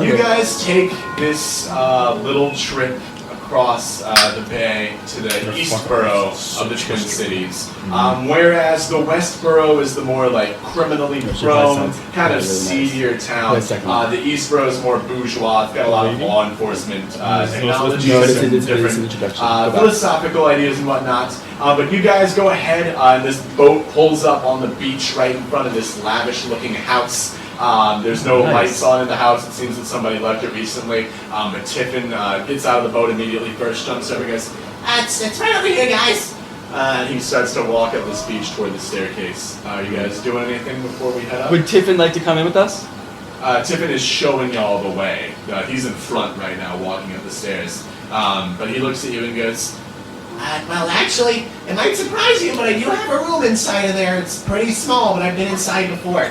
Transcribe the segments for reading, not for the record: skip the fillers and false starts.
You guys take this little trip across the bay to the East Borough of the Twin Cities. Whereas the West Borough is the more like criminally prone, kind of seedier town. The East Borough is more bourgeois. It's got a lot of law enforcement technologies and different philosophical ideas and whatnot. But you guys go ahead, and this boat pulls up on the beach right in front of this lavish-looking house. There's no lights on in the house. It seems that somebody left it recently. But Tiffin gets out of the boat immediately, first jumps over and goes, it's right over here, guys. And he starts to walk up this beach toward the staircase. Are you guys doing anything before we head up? Would Tiffin like to come in with us? Tiffin is showing y'all the way. He's in front right now, walking up the stairs. But he looks at you and goes, well, actually, it might surprise you, but I do have a room inside of there. It's pretty small, but I've been inside before.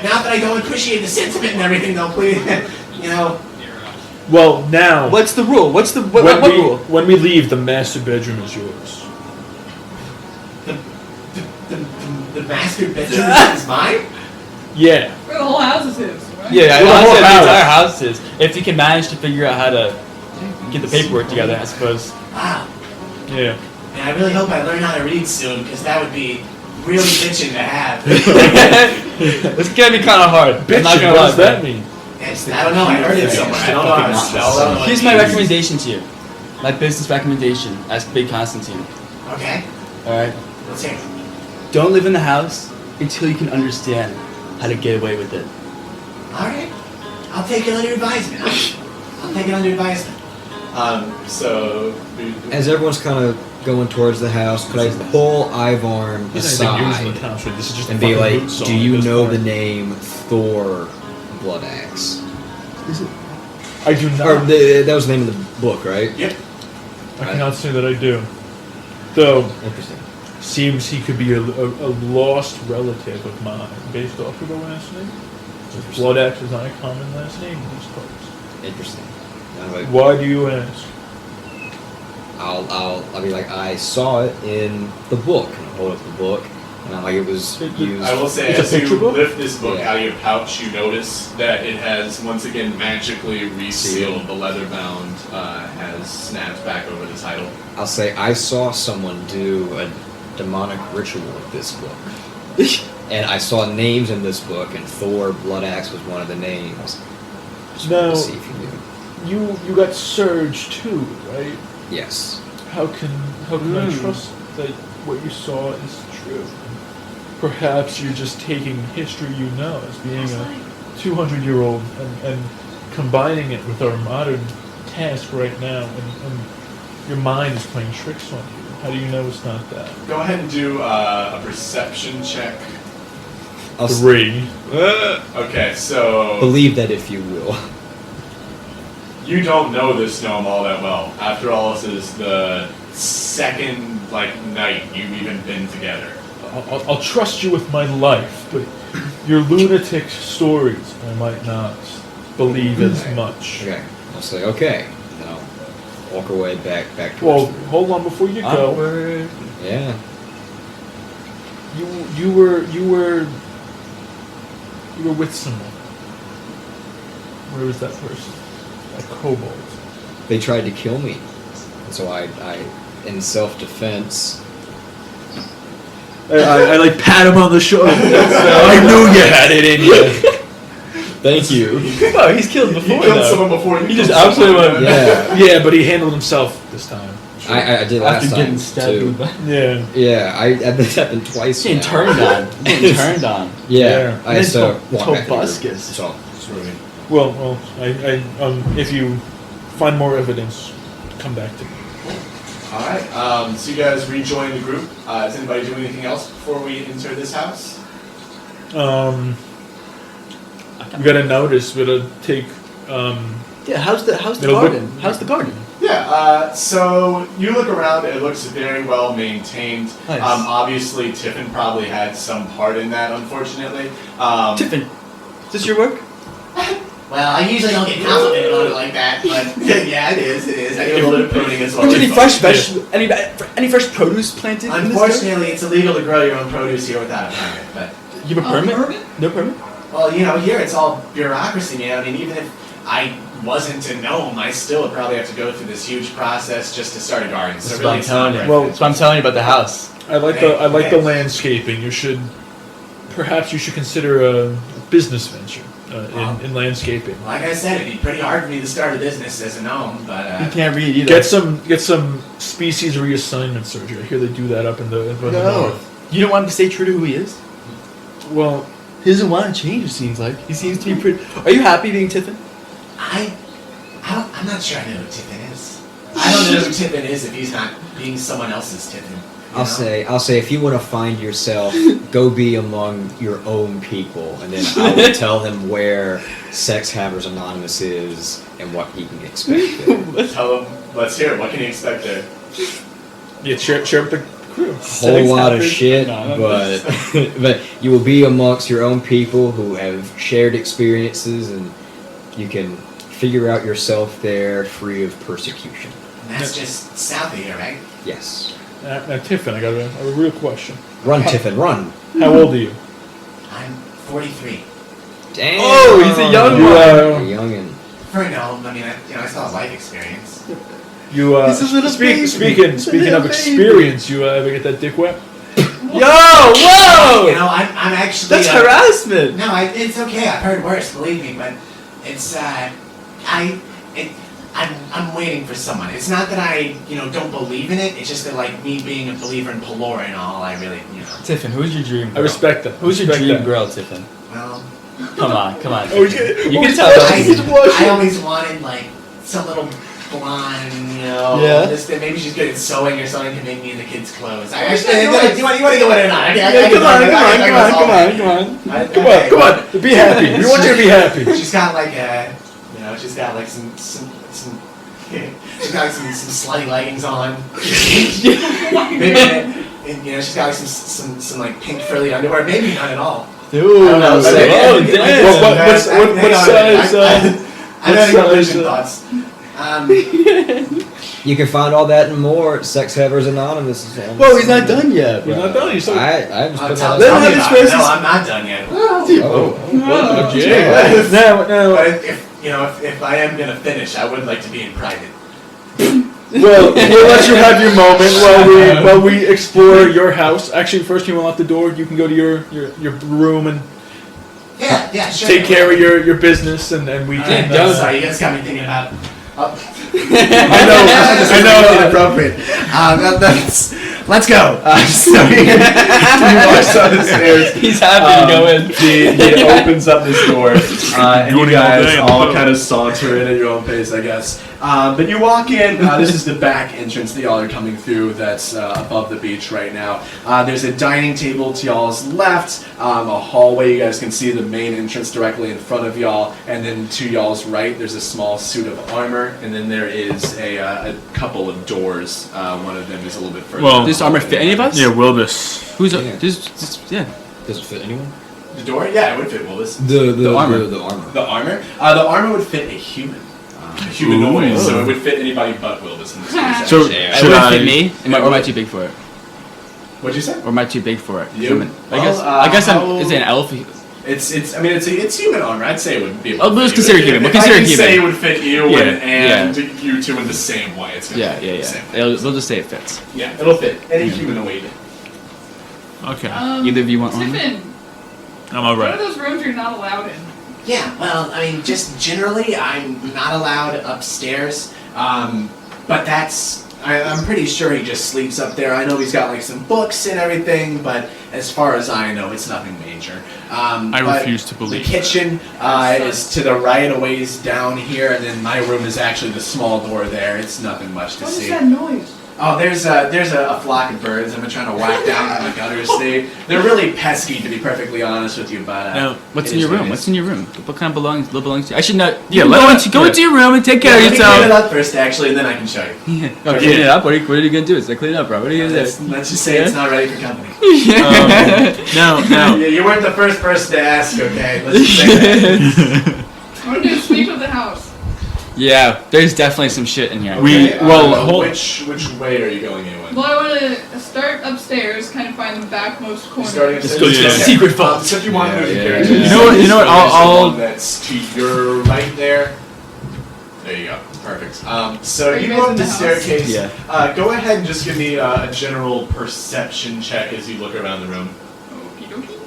Not that I don't appreciate the sentiment and everything, though, please. You know. Well, now. What's the rule? What rule? When we leave, the master bedroom is yours. The master bedroom is mine? Yeah. Well, the whole house is his, right? Yeah, the whole the house. entire house is. If you can manage to figure out how to get the paperwork together, I suppose. Wow. Yeah. And I really hope I learn how to read soon, because that would be really bitchin' to have. It's gonna be kind of hard. I'm not gonna what lie, does that mean? I don't know, I heard it somewhere. I don't know how to spell it. Here's my recommendation to you. My business recommendation as Big Constantine. Okay. Alright? Let's hear it. Don't live in the house until you can understand how to get away with it. Alright. I'll take it under advisement. I'll take it under advisement. So... As everyone's kind of going towards the house, could I pull Ivarn aside and be like, do you know the name Thor Bludaxe? I do not. Or that was the name of the book, right? Yep. I cannot say that I do. Though, Interesting. seems he could be a lost relative of mine, based off of the last name. Bludaxe is not a common last name in these parts. Interesting. Why do you ask? I'll be like, I saw it in the book, and I'll hold up the book, and I'm like, it was used. I will say, It's a as you picture book? lift this book out of your pouch, you notice that it has once again magically resealed. The leather bound has snapped back over the title. I'll say, I saw someone do a demonic ritual with this book. And I saw names in this book, and Thor Bludaxe was one of the names. Just wanted to see if you knew. You got surged too, right? Yes. How can I trust that what you saw is true? Perhaps you're just taking history you know as being a 200-year-old and combining it with our modern task right now, and your mind is playing tricks on you. How do you know it's not that? Go ahead and do a perception check. 3. Okay, so... Believe that if you will. You don't know this gnome all that well. After all, this is the second night you've even been together. I'll trust you with my life, but your lunatic stories I might not believe as much. Okay. I'll say, okay. Then I'll walk away back towards Well, the room. hold on before you go. Awkward. Yeah. You were with someone. Where was that person? A kobold. They tried to kill me. And so I in self-defense... I pat him on the shoulder. I knew you had it in you. Thank you. No, he's killed before. You killed someone before. He just absolutely went. Yeah. Yeah, but he handled himself this time. I did last After time, getting stabbed in too. the back. Yeah. Yeah, I've been happened twice Getting now. turned on. Getting turned on. Yeah. I Mental so walk back to the room. tobuscus. That's all. Well, if you find more evidence, come back to me. Alright, so you guys rejoin the group. Does anybody do anything else before we enter this house? You gotta notice, but it'll take. Yeah, how's the It'll garden? look- How's the garden? Yeah, so you look around, it looks very well maintained. Nice. Obviously, Tiffin probably had some part in that, unfortunately. Tiffin, is this your work? Well, I usually don't get complimented on it like that, but yeah, it is. I do a little bit of pruning as well. Any fresh produce planted? in this garden? Unfortunately, it's illegal to grow your own produce here without a permit, but... You have a permit? No permit? Well, here it's all bureaucracy, man. I mean, even if I wasn't a gnome, I still would probably have to go through this huge process just to start a garden. So That's really what I'm it's not telling you. worth Well, it. That's what I'm telling you about the house. I like the landscaping. You should perhaps consider a business venture in landscaping. Like I said, it'd be pretty hard for me to start a business as a gnome, but You can't read either. Get some species reassignment surgery. I hear they do that up in the north. You don't want him to stay true to who he is? Well, He doesn't want to change, it seems like. He seems to be pretty... Are you happy being Tiffin? I'm not sure I know who Tiffin is. I don't know who Tiffin is if he's not being someone else's Tiffin. I'll say if you want to find yourself, go be among your own people, and then I will tell him where Sex Havers Anonymous is and what he can expect there. Tell him, let's hear it. What can you expect there? yeah, share with the crew. Whole lot of Havers? shit, No, but but you will be amongst your own people who have shared experiences, and you can figure out yourself there free of persecution. And that's just south of here, right? Yes. Now, Tiffin, I got a real question. Run, Tiffin, run. How old are you? I'm 43. Damn. Oh, he's a young You, A youngin. For a gnome, I mean, I still have life experience. You He's a little baby. speaking He's a of little baby. experience, you ever get that dick wet? Yo, whoa! You know, I'm actually... That's harassment! No, it's okay. I've heard worse, believe me, but it's, I'm waiting for someone. It's not that I, don't believe in it. It's just that, like, me being a believer in Pelor and all, I really, Tiffin, who's your dream girl? I respect that. Who's your Respect dream that. girl, Tiffin? well, Come on. Oh, he's Tiffin. getting- You oh, can he's tell blushing. us. I always wanted, like, some little blonde, Yeah. just that maybe she's good at sewing or something can make me in the kids' clothes. I Where's actually, that noise? you want to go in or not? Come on. Be happy. We want you to be happy. She's got like she's got like some she's got like some slutty leggings on. Maybe, and she's got like some like pink frilly underwear. Maybe not at all. Dude. I don't know. Oh, damn. What size? I know your vision thoughts. You can find all that and more at Sex Havers Anonymous. Whoa, he's not done yet, He's bro. not done. He's so. I just put Tell that Let out. him me have his about it. first- No, I'm not done yet. Oh. Yeah. Now, But if I am gonna finish, I would like to be in private. well, we'll let you have your moment while we explore your house. Actually, first you unlock the door. You can go to your room and Yeah, sure. take care of your business, and we can. Sorry, you guys got me thinking about. I know. Inappropriate. Let's go. So he walks up the stairs. He's happy to go in. He opens up this door, and you Doing it all guys day on the all boat. kind of saunter in at your own pace, I guess. But you walk in. This is the back entrance that y'all are coming through. That's above the beach right now. There's a dining table to y'all's left, a hallway. You guys can see the main entrance directly in front of y'all, and then to y'all's right, there's a small suit of armor, and then there is a couple of doors. One of them is a little bit further. Well, down Does this armor fit any of us? Yeah, Wilbis. Who's Yeah. yeah. Does it fit anyone? The door? Yeah, it would fit Wilbis. The armor. The armor. The armor? The armor would fit a human. A humanoid, Ooh. so it would fit anybody but Wilbus in this case. So actually. It should would I? fit me? Or am I too big for it? What'd you say? Or am I too big for it? You? I guess Well, I'm. Is it an elf? It's human armor. I'd say it would be. Oh, let's consider human. We'll If I consider can human. say it would fit you Yeah, and you two in the same way. It's gonna Yeah. fit the same way. We'll just say it fits. Yeah, it'll fit any humanoid. Okay, Either of you want one? Tiffin, I'm all what are right. those rooms you're not allowed in? Yeah, well, I mean, just generally, I'm not allowed upstairs. But I'm pretty sure he just sleeps up there. I know he's got like some books and everything, but as far as I know, it's nothing major. I But refuse to believe The kitchen is to the right, a ways down here, and then my room is actually the small door there. It's nothing much to What see. is that noise? Oh, there's a flock of birds I've been trying to whack down in the gutters. They're really pesky, to be perfectly honest with you, but Now, What's it in is your what room? it What's is. in your room? What kind of belongs to you? I should not. Yeah, Go yeah. into your room and take care Yeah, of let me clean it yourself. up first, actually, and then I can show you. Yeah. Oh, clean it up? What are you gonna do? It's like clean it up, bro. What are you gonna Let's just say it's not ready for company. do? Now, You weren't the first person to ask, okay? Let's just say that. I want to do a sweep of the house. Yeah, there's definitely some shit in here. We- well, hold- which way are you going, Eowyn? Well, I want to start upstairs, kind of find the backmost corner. Starting Just upstairs? go to the Okay. secret vault. So if you want to move the Yeah, character, yeah. You know what, there's the I'll- one that's to your right there. There you go. Perfect. So Are you you go guys up in the the house? staircase. Yeah. Go ahead and just give me a general perception check as you look around the room. Okie dokie.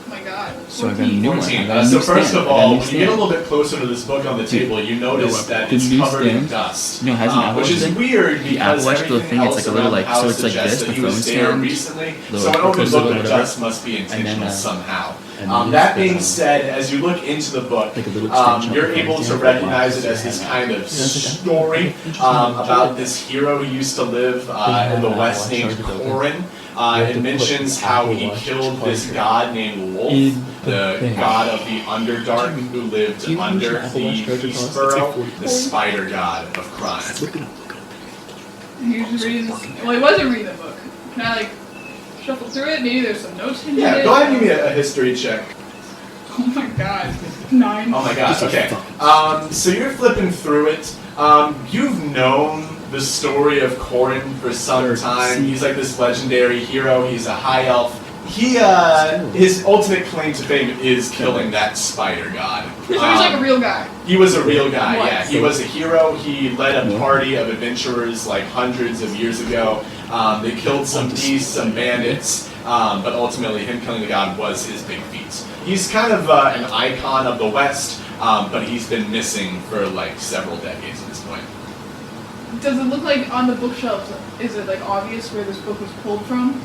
Oh my god. So I got a new one. 14. I got a So new first stand. of I got a all, new when you get a stand. little bit closer to this book on the table, you notice that the it's new covered in stand, dust, you know, has an Apple which is thing. weird The because Apple Watch little everything thing, it's else like a little, around like, the house so it's like suggests this, that the he was phone there stand, recently. little So I don't because look of the whatever. dust must be intentional then, somehow. and That this, being said, as you look into the book, like a little extension you're of the able phone to stand. recognize it as this kind of story about this hero who used to live in the west named Corin. It mentions how he killed this god named Wolf, the god of the Underdark who lived under the East Borough, the spider god of crime. Look it up. He was reading this. Well, he wasn't reading the book. Can I like shuffle through it? Maybe there's some notes in Yeah, it. go ahead and give me a history check. Oh my god. 9. Oh my gosh, okay. So you're flipping through it. You've known the story of Corin for some time. He's like this legendary hero. He's a high elf. His ultimate claim to fame is killing that spider god. So he's like a real guy. He was a real guy, What? yeah. He was a hero. He led a party of adventurers like hundreds of years ago. They killed some beasts, some bandits, but ultimately him killing the god was his big feat. He's kind of an icon of the West, but he's been missing for like several decades at this point. Does it look like on the bookshelves, is it like obvious where this book was pulled from?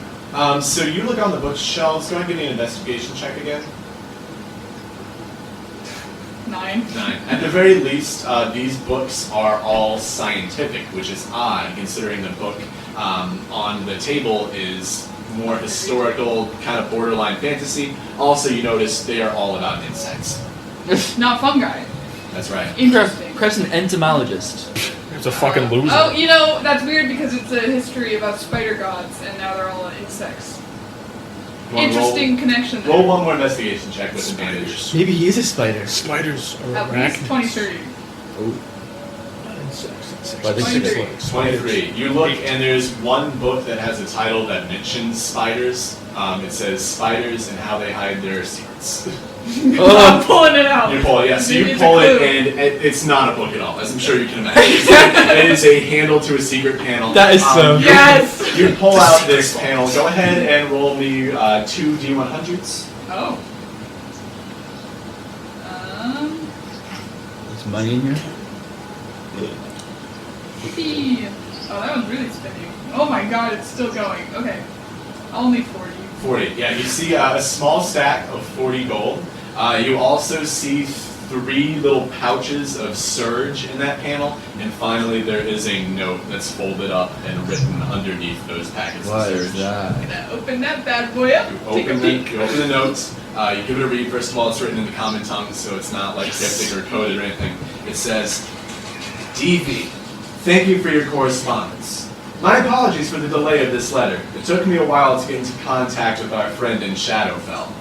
So you look on the bookshelves. Go ahead and give me an investigation check again. 9. 9. At the very least, these books are all scientific, which is odd considering the book on the table is more historical, kind of borderline fantasy. Also, you notice they are all about insects. Not fungi. That's right. Interesting. Crep's an entomologist. It's a fucking loser. Oh, you know, that's weird because it's a history about spider gods and now they're all insects. You wanna Interesting connection there. Roll one more investigation check with advantage. Maybe he is a spider. Spiders are At least 23. Not insects. Well, I think Insects. 23. Like spiders. 23. You look and there's one book that has a title that mentions spiders. It says Spiders and How They Hide Their Secrets. I'm pulling it out. You pull it, yeah. So Maybe you it's pull a it, clue. and it's not a book at all, as I'm sure you can imagine. It is a handle to a secret panel. That is so you- Yes! You pull out this panel. Go ahead and roll me 2 D100s. Oh. There's money in here. Yippee. Oh, that one's really spinning. Oh my god, it's still going. Okay. Only 40. 40. Yeah, you see a small stack of 40 gold. You also see 3 little pouches of surge in that panel, and finally there is a note that's folded up and written underneath those packets What of is surge. that? I'm gonna open that bad boy up. You Take a open, peek. you open the notes, you give it a read. First of all, it's written in the common tongue, so it's not like cryptic or coded or anything. It says, DV, thank you for your correspondence. My apologies for the delay of this letter. It took me a while to get into contact with our friend in Shadowfell.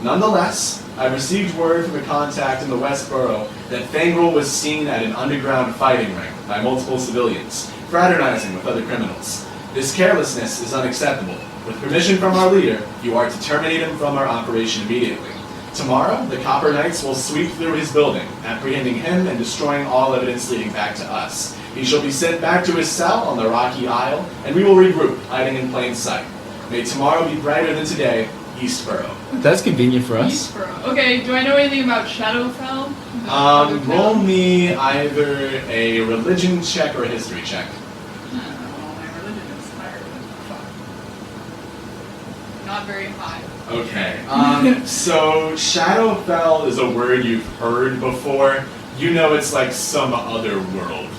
Nonetheless, I received word from a contact in the West Borough that Fangrel was seen at an underground fighting ring by multiple civilians, fraternizing with other criminals. This carelessness is unacceptable. With permission from our leader, you are to terminate him from our operation immediately. Tomorrow, the Copper Knights will sweep through his building, apprehending him and destroying all evidence leading back to us. He shall be sent back to his cell on the Rocky Isle, and we will regroup, hiding in plain sight. May tomorrow be brighter than today, East Borough. That's convenient for us. East Borough. Okay, do I know anything about Shadowfell? Roll me either a religion check or a history check. My religion is higher than fuck. Not very high. Okay. So Shadowfell is a word you've heard before. You know it's like some other world.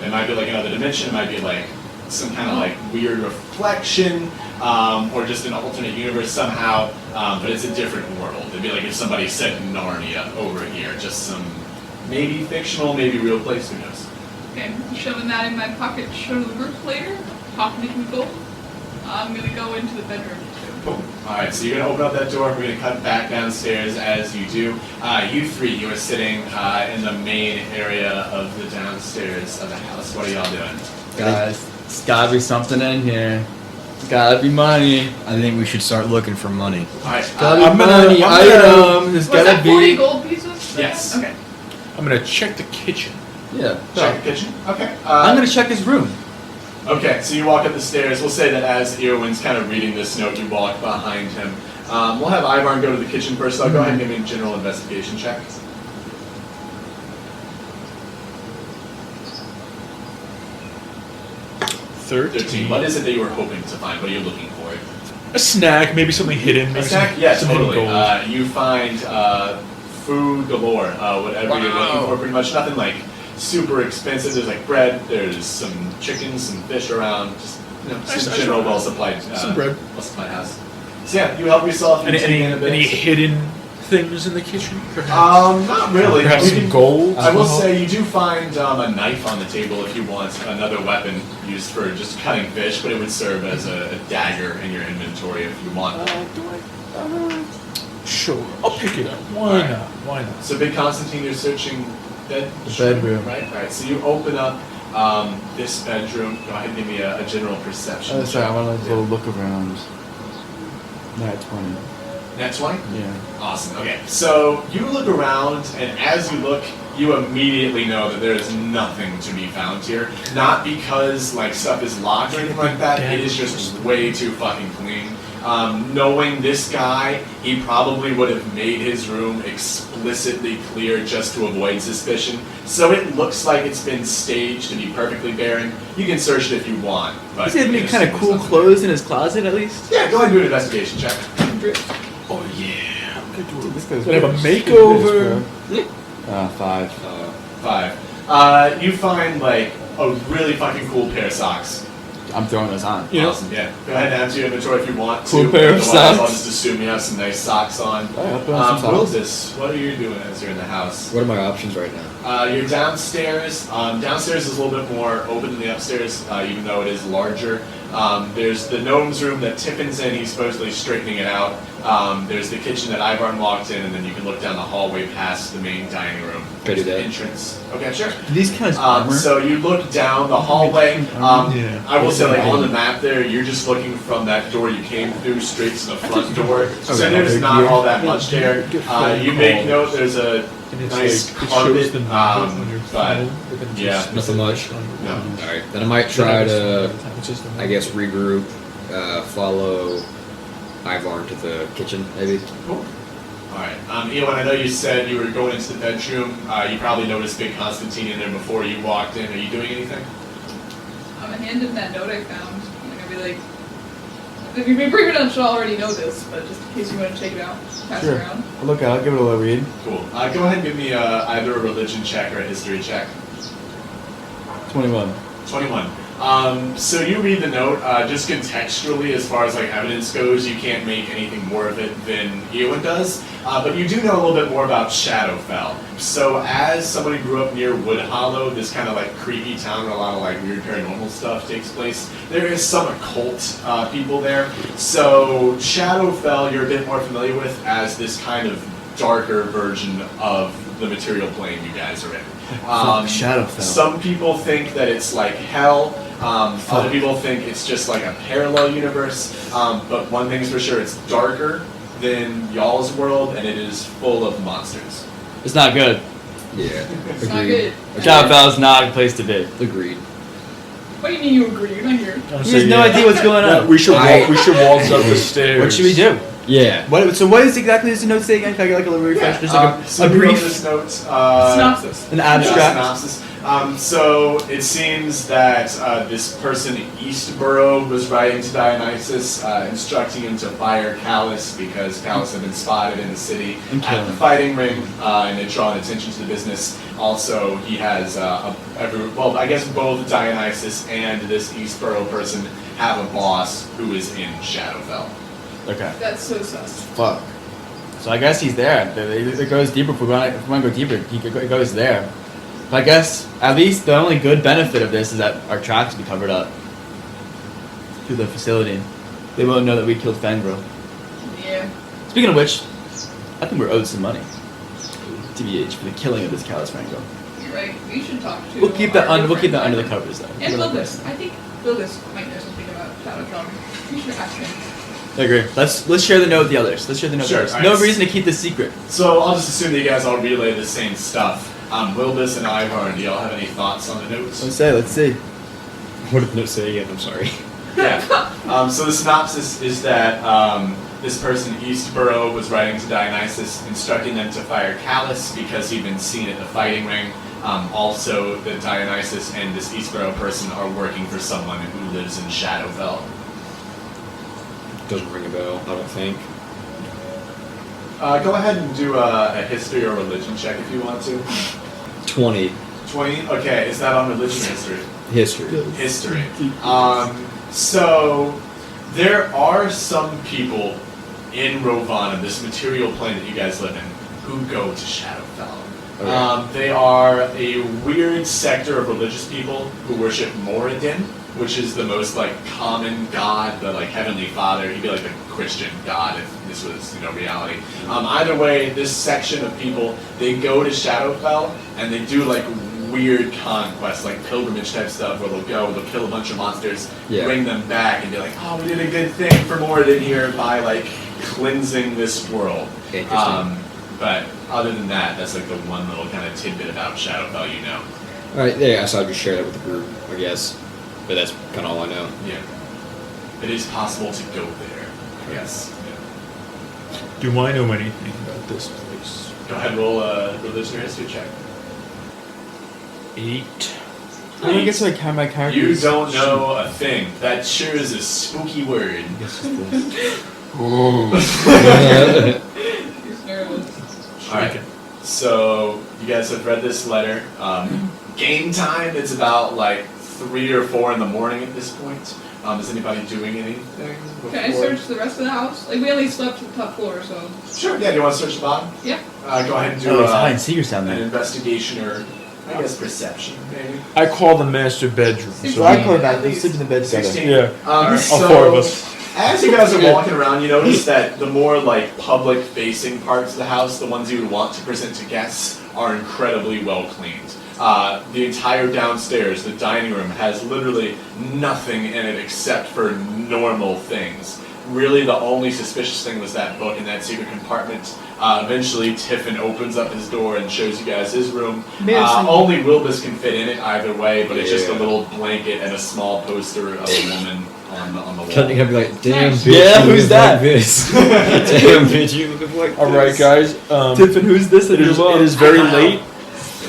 It might be like another dimension. It might be like some kind of like weird reflection, or just an alternate universe somehow. But it's a different world. It'd be like if somebody said Narnia over here, just some maybe fictional, maybe real place. Who knows? Okay, I'm shoving that in my pocket to show the group later. Pocketing the gold. I'm gonna go into the bedroom too. Cool. Alright, so you're going to open up that door. We're going to cut back downstairs as you do. You 3, you are sitting in the main area of the downstairs of the house. What are y'all doing? Guys, there's gotta be something in here. There's gotta be money. I think we should start looking for money. Alright, Gotta be I'm gonna- money. I'm gonna- Items. There's Was that gotta 40 be. gold pieces? Yes. Okay. I'm gonna check the kitchen. Yeah. Check the kitchen. Okay. I'm gonna check his room. Okay, so you walk up the stairs. We'll say that as Eowyn's kind of reading this note, you walk behind him. We'll have Ivarn go to the kitchen first. So I'll go ahead and give me a general investigation check. 13. What is it that you were hoping to find? What are you looking for? A snack, maybe something hidden. A Maybe snack? Yeah, some hidden totally. gold. You find food galore. Whatever you're looking for, pretty much nothing like super expensive. There's like bread. There's some chicken, some fish around. Just some general well supplied. Some bread. Well supplied house. So yeah, you help yourself. You take in a bit. Any hidden things in the kitchen? Perhaps? Not really. Perhaps You some gold? I will say you do find a knife on the table if you want another weapon used for just cutting fish, but it would serve as a dagger in your inventory if you want. Sure, I'll pick it up. Why not? Why not? So, Big Constantine, you're searching The bedroom. right? All right. So you open up this bedroom. Go ahead and give me a general perception. Oh, sorry, I check. want to little look around. Nat 20. Next one. Yeah. Awesome. Okay, so you look around, and as you look, you immediately know that there is nothing to be found here. Not because like stuff is locked or anything like that. It is just way too fucking clean. Knowing this guy, he probably would have made his room explicitly clear just to avoid suspicion. So it looks like it's been staged to be perfectly barren. You can search it if you want. But Does he have any you kind of assume cool there's nothing clothes in his closet at least? there. Yeah, go ahead and do an investigation check. Oh yeah, I'm gonna do This goes Gonna have a first. makeover. 5. 5. You find like a really fucking cool pair of socks. I'm throwing those on. You know, Awesome, yeah. Go ahead and add to your inventory if you want to. Cool pair of Otherwise, socks. I'll just assume you have some nice socks on. Alright, I'll put on some socks. Wilbis, what are you doing as you're in the house? What are my options right now? You're downstairs. Downstairs is a little bit more open than the upstairs, even though it is larger. There's the gnome's room that Tiffin's in. He's supposedly straightening it out. There's the kitchen that Ivarn walked in, and then you can look down the hallway past the main dining room. Can I do There's the that? entrance. Okay, sure. Do these kind of armor? So you look down the hallway. Yeah. I will say, like on the map there, you're just looking from that door you came through straight to the front door. So Okay. there's not all that much there. You make note there's a And it's nice like, it carpet, shows the number on your but phone, but then yeah, just Nothing much. no. Alright, then I might try to, It's just a I guess, regroup, follow Ivarn to the kitchen, maybe. Cool. Alright. Eowyn, I know you said you were going into the bedroom. You probably noticed Big Constantine in there before you walked in. Are you doing anything? I hand him that note I found. I'll be like, if you pretty much already know this, but just in case you want to check it out, pass it Sure. around. I'll look at it. I'll give it a little read. Cool. Go ahead and give me either a religion check or a history check. 21. 21. So you read the note, just contextually as far as like evidence goes, you can't make anything more of it than Eowyn does, but you do know a little bit more about Shadowfell. So as someone who grew up near Wood Hollow, this kind of like creepy town where a lot of like weird paranormal stuff takes place, there is some occult people there. So Shadowfell you're a bit more familiar with as this kind of darker version of the material plane you guys are in. Shadowfell. Some people think that it's like hell. Other people think it's just like a parallel universe. But one thing's for sure, it's darker than y'all's world, and it is full of monsters. It's not good. Yeah. It's not good. Shadowfell is not a place to be. Agreed. What do you mean you agree? You're not here. He has no idea what's going on. We should waltz up the stairs. What should we do? Yeah. So what is exactly this note say again? Can I get like a little refresh? Just like So a we wrote brief this note, Synopsis. an abstract. synopsis. So it seems that this person, East Borough, was writing to Dionysus, instructing him to fire Callus because Callus had been spotted in the city And kill at the him. fighting ring, and had drawn attention to the business. Also, he has, I guess both Dionysus and this East Borough person have a boss who is in Shadowfell. Okay. That's so sus. Fuck. So I guess he's there. It goes deeper. If we want to go deeper, it goes there. But I guess at least the only good benefit of this is that our tracks will be covered up through the facility. They won't know that we killed Fangrel. Yeah. Speaking of which, I think we're owed some money. TBH for the killing of this Callus Fangrel. You're right. We should talk to. We'll keep that our under. We'll keep that under the friend. covers though. And Wilbis. I think Wilbis might know something about Shadowfell. We should ask him. I agree. Let's share the note with the others. Let's share the note Sure, with the others. alright. No reason to keep this secret. So I'll just assume that you guys all relay the same stuff. Wilbis and Ivarn, do y'all have any thoughts on the notes? Let's see. What did the note say again? I'm sorry. Yeah. So the synopsis is that this person, East Borough, was writing to Dionysus, instructing them to fire Callus because he'd been seen at the fighting ring. Also, that Dionysus and this East Borough person are working for someone who lives in Shadowfell. Doesn't ring a bell, I don't think. Go ahead and do a history or religion check if you want to. 20. 20? Okay, is that on religion or history? History. History. So, there are some people in Rovanna, this material plane that you guys live in, who go to Shadowfell. Okay. They are a weird sector of religious people who worship Moradin, which is the most like common god, the like heavenly father. He'd be like the Christian god if this was reality. Either way, this section of people, they go to Shadowfell and they do like weird conquests, like pilgrimage type stuff, where they'll kill a bunch of monsters, bring them back, and be like, oh, we did a good thing for Moradin here by like cleansing this world. But other than that, that's like the one little kind of tidbit about Shadowfell, Alright, yeah, so I'll just share that with the group, I guess. But that's kind of all I know. Yeah. It is possible to go there, I guess. Yeah. Do I know anything about this place? Go ahead and roll a religion or history check. 8. I don't get to like count my characters. You don't know a thing. That sure is a spooky word. He's nervous. Alright, so you guys have read this letter. Game time, it's about like 3 or 4 in the morning at this point. Is anybody doing anything before? Can I search the rest of the house? Like, we only slept to the top floor, so... Sure, yeah, do you want to search the bottom? Yeah. Go ahead and do Oh, it's hide and seekers down an there. investigation or, I guess, perception, maybe. I call the master bedroom. So I call that. Let's sleep in the bed together. 16. Yeah. All All 4 of us. As you guys are walking around, you notice that the more like public-facing parts of the house, the ones you would want to present to guests, are incredibly well cleaned. The entire downstairs, the dining room, has literally nothing in it except for normal things. Really, the only suspicious thing was that book in that secret compartment. Eventually, Tiffin opens up his door and shows you guys his room. Only Wilbis can fit in it either way, but it's just a little blanket and a small poster of a woman on the wall. You're gonna be like, damn bitch, Yeah, you who's look that? like this. Damn bitch, you look like this. Alright, guys. Tiffin, who's this? It is very late.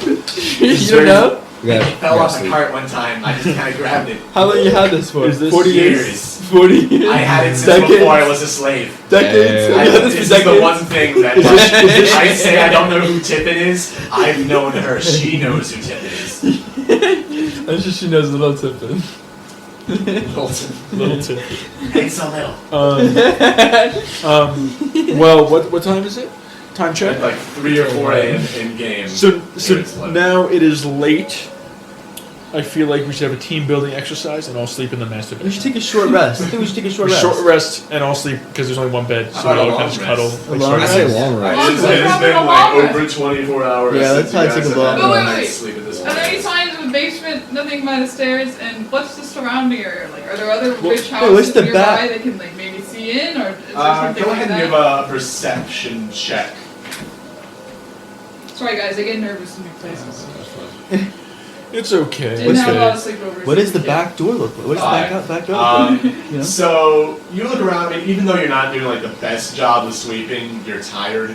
You don't know? It fell off the cart one time. I just kind of grabbed it. How long you had this for? Is this 40 years? 40 years? I had it since Decades? before I was a slave. Decades? Yeah. You had this This for is the decades? one thing that I say I don't know who Tippin is. I've known her. She knows who Tippin is. I'm sure she knows little Tiffin. Little tip. It's a little. Well, what time is it? Time check? Like 3 or 4 a.m. in game. So It's late. now it is late. I feel like we should have a team building exercise and all sleep in the master We bedroom. should take a short rest. I think we should take a short rest. Short rest and all sleep because there's only one bed, so How we about all a kind of long cuddle. rest? Like, A long short I rest? say long It rest. has been like over 24 hours Yeah, let's since you probably guys take a have had long one rest. night's sleep at this Are there any point. signs of a basement, nothing by the stairs, and what's the surrounding area like? Are there other rich yeah, what's houses the nearby back? that can like maybe see in, or is there Go something like ahead and that? give a perception check. Sorry guys, I get nervous in new places. It's okay. Didn't have a lot of It's sleepovers. What does the Yeah. back door look like? What does the back door look like? You know? So you look around. I mean, even though you're not doing like the best job of sweeping, you're tired.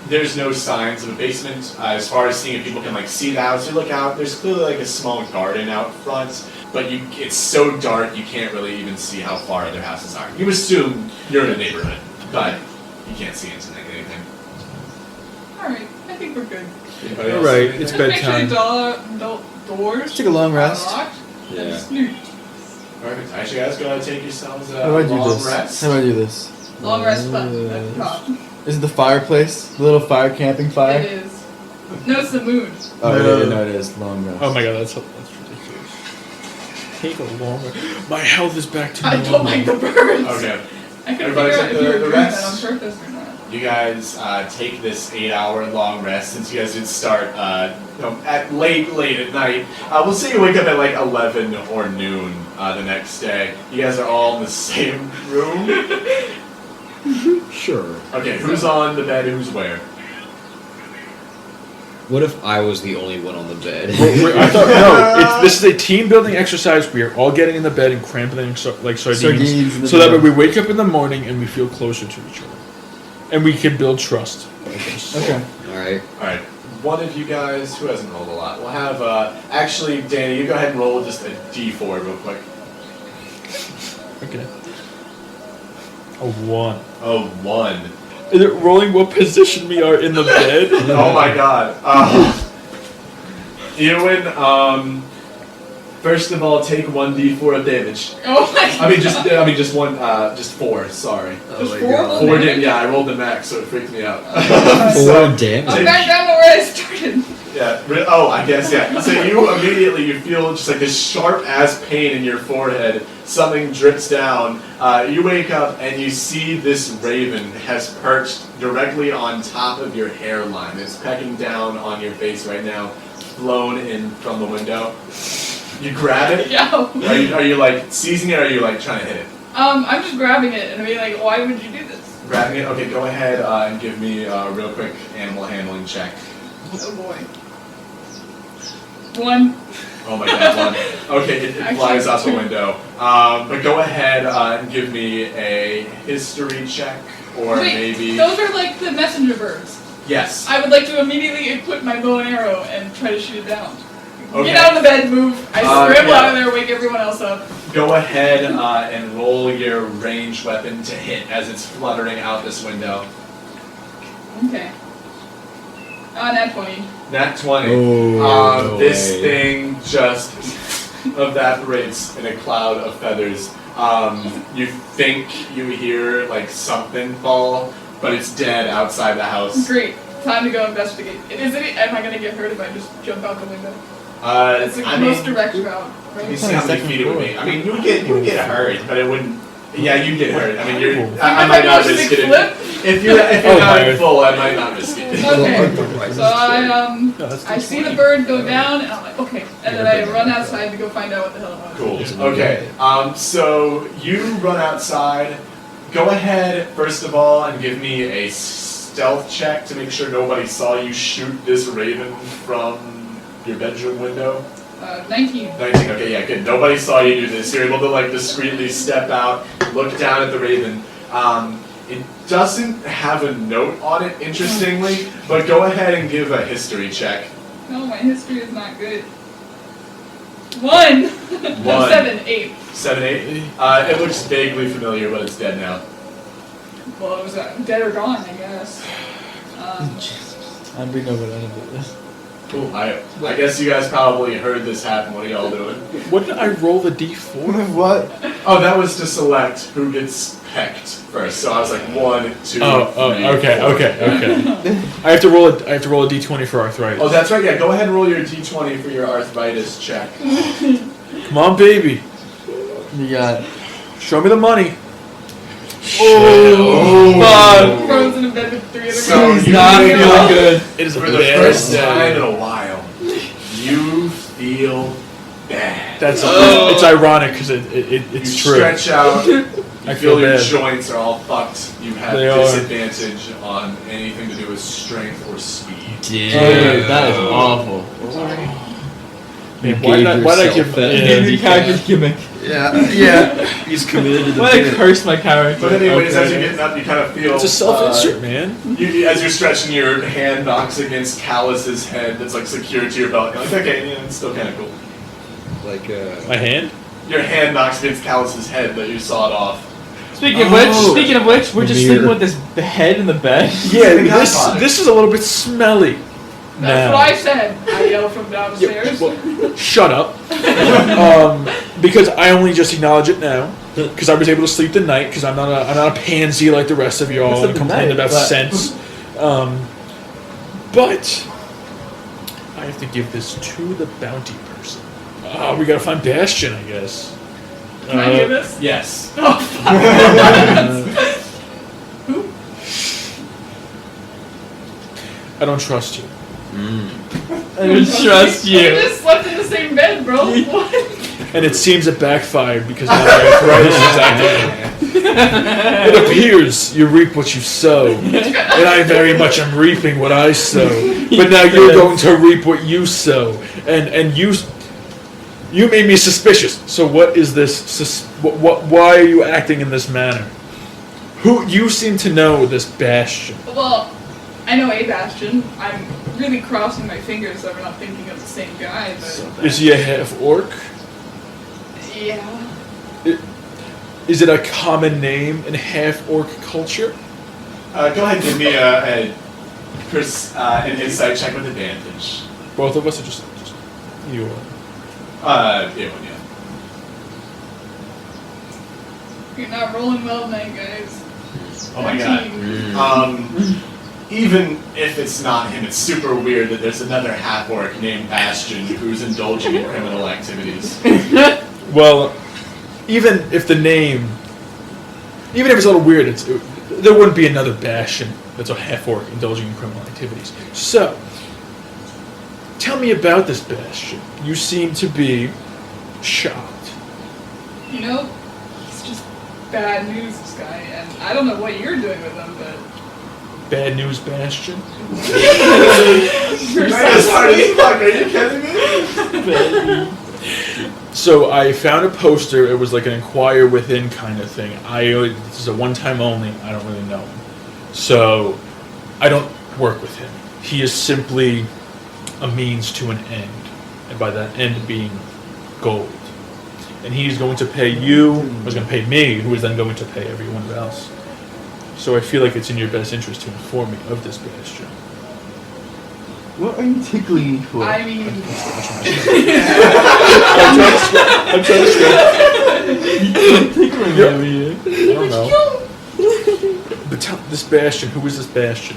There's no signs of a basement. As far as seeing if people can like see the house, you look out. There's clearly like a small garden out front, but it's so dark you can't really even see how far other houses are. You assume you're in a neighborhood, but you can't see into anything. Alright, I think we're good. Anybody else? Alright, it's Just make sure bedtime. the doors Let's take a long are rest. locked and Yeah. snoot. Perfect. Actually, guys, go ahead and take yourselves a How do I do long this? rest. How do I do this? Long rest button at the top. Is it the fireplace? The little fire camping fire? It is. No, it's the moon. Oh, No. no, it is. Long rest. Oh my god, that's ridiculous. Take a long rest. My health is back to I normal. don't like the birds. Okay. I couldn't Everybody figure out took if you were the doing that rest? on purpose or not. You guys take this 8-hour long rest since you guys did start at late at night. We'll say you wake up at like 11 or noon the next day. You guys are all in the same room. Sure. Okay, who's on the bed? Who's where? What if I was the only one on the bed? I thought no. This is a team building exercise. We are all getting in the bed and cramping like sardines, in the so that bed. way we wake up in the morning and we feel closer to each other, and we can build trust. I guess. Okay. All right. Alright, one of you guys who hasn't rolled a lot, we'll have, actually, Danny, you go ahead and roll just a d4 real quick. Okay. A 1. Oh, 1. Is it rolling what position we are in the bed? Oh my god. Eowyn, first of all, take 1d4 of damage. Oh my god. Just one, just 4, sorry. Just 4? 4 damage, yeah, I rolled the max, so it freaked me out. 4 damage. I'm back down to where I started. Yeah, I guess, yeah. So you feel just like this sharp-ass pain in your forehead. Something drips down. You wake up and you see this raven has perched directly on top of your hairline. It's pecking down on your face right now, flown in from the window. You grab it? Yeah. Are you like seizing it or are you like trying to hit it? I'm just grabbing it and being like, why would you do this? Grabbing it? Okay, go ahead and give me a real quick animal handling check. Oh boy. 1. Oh my god, 1. Okay, it flies out the window. But go ahead and give me a history check, or Wait, maybe... those are like the messenger birds. Yes. I would like to immediately equip my bow and arrow and try to shoot it down. Okay. Get out of the bed, move. I scramble yeah. out of there, wake everyone else up. Go ahead and roll your ranged weapon to hit as it's fluttering out this window. Okay. Nat 20. Nat 20. Oh, this no way. thing just evaporates in a cloud of feathers. You think you hear like something fall, but it's dead outside the house. Great. Time to go investigate. Am I gonna get hurt if I just jump out the window? It's the I most mean, direct route, let me right? see how many feet it would be. I mean, you would get hurt, but it wouldn't. Yeah, you'd get hurt. I mean, I Even might if I not do a risk big it. flip? If you're not in full, I might not risk it. Okay. So that's I see the bird go down, and I'm like, okay. And then I run outside to go find out what the hell it was. Cool. Okay. So you run outside. Go ahead, first of all, and give me a stealth check to make sure nobody saw you shoot this raven from your bedroom window. 19. 19, okay, yeah, good. Nobody saw you do this. You're able to like discreetly step out, look down at the raven. It doesn't have a note on it, interestingly, but go ahead and give a history check. No, my history is not good. 1. No, 1. 7, 8. 7, 8. It looks vaguely familiar, but it's dead now. Well, it was dead or gone, I guess. I'm bringing over none of this. Cool. I guess you guys probably heard this happen. What are y'all doing? What did I roll the d4? What? Oh, that was to select who gets pecked first. So I was like 1, 2, 3, Okay. 4. Okay. I have to roll a d20 for arthritis. Oh, that's right. Yeah, go ahead and roll your d20 for your arthritis check. Come on, baby. You got. Show me the money. Oh, Frozen in bed with 3 other So guys. you not feel feeling good. It is a for the bad first day. time in a while, you feel bad. That's it's ironic because it's you true. stretch out. You I feel feel your bad. joints are all fucked. You have They are. disadvantage on anything to do with strength or speed. Dude, that is awful. Man, why did I give New character's gimmick. Yeah. He's committed to the Why did I bit. curse my character? But anyways, as you're Okay. getting up, you kind of feel... It's a self-insert, man. As you're stretching, your hand knocks against Callus's head that's like secured to your belt. You're like, okay, yeah, it's still kind of cool. Like, My hand? Your hand knocks against Callus's head that you sawed off. Speaking of which, we're just sleeping with the head in the bed. Yeah, the Godfather. this is a little bit smelly. That's now. what I said. I yelled from downstairs. Shut up. Because I only just acknowledge it now. Because I was able to sleep the night. Because I'm not a pansy like the rest of y'all and complain about scents. But I have to give this to the bounty person. We gotta find Bastion, I guess. Can I hear this? Yes. Who? I don't trust you. I don't trust We you. just slept in the same bed, bro. What? And it seems it backfired because now my arthritis is active. It appears you reap what you sow. And I very much am reaping what I sow. but now you're going to reap what you sow, and you made me suspicious. So what is this? Why are you acting in this manner? Who you seem to know this Bastion? Well, I know a Bastion. I'm really crossing my fingers that we're not thinking of the same guy, but Is he a half orc? yeah. Is it a common name in half orc culture? Go ahead and give me an insight check with advantage. Both of us are just you. Eowyn, yeah. You're not rolling well tonight, guys. Oh my god. Even if it's not him, it's super weird that there's another half-orc named Bastion who's indulging in criminal activities. Well, even if it's a little weird, there wouldn't be another Bastion that's a half orc indulging in criminal activities. So, tell me about this Bastion. You seem to be shocked. You know, it's just bad news, this guy, and I don't know what you're doing with him, but... Bad news, Bastion. You're That's so hard as sweet. fuck, are you kidding me? So I found a poster. It was like an inquire within kind of thing. This is a one-time only. I don't really know him, so I don't work with him. He is simply a means to an end, and by that end being gold. And he's going to pay you. Was going to pay me, who is then going to pay everyone else. So I feel like it's in your best interest to inform me of this Bastion. What are you tickling me for? I mean... I'm trying to scratch. tickling me over here. I don't know. But tell this Bastion. Who is this Bastion?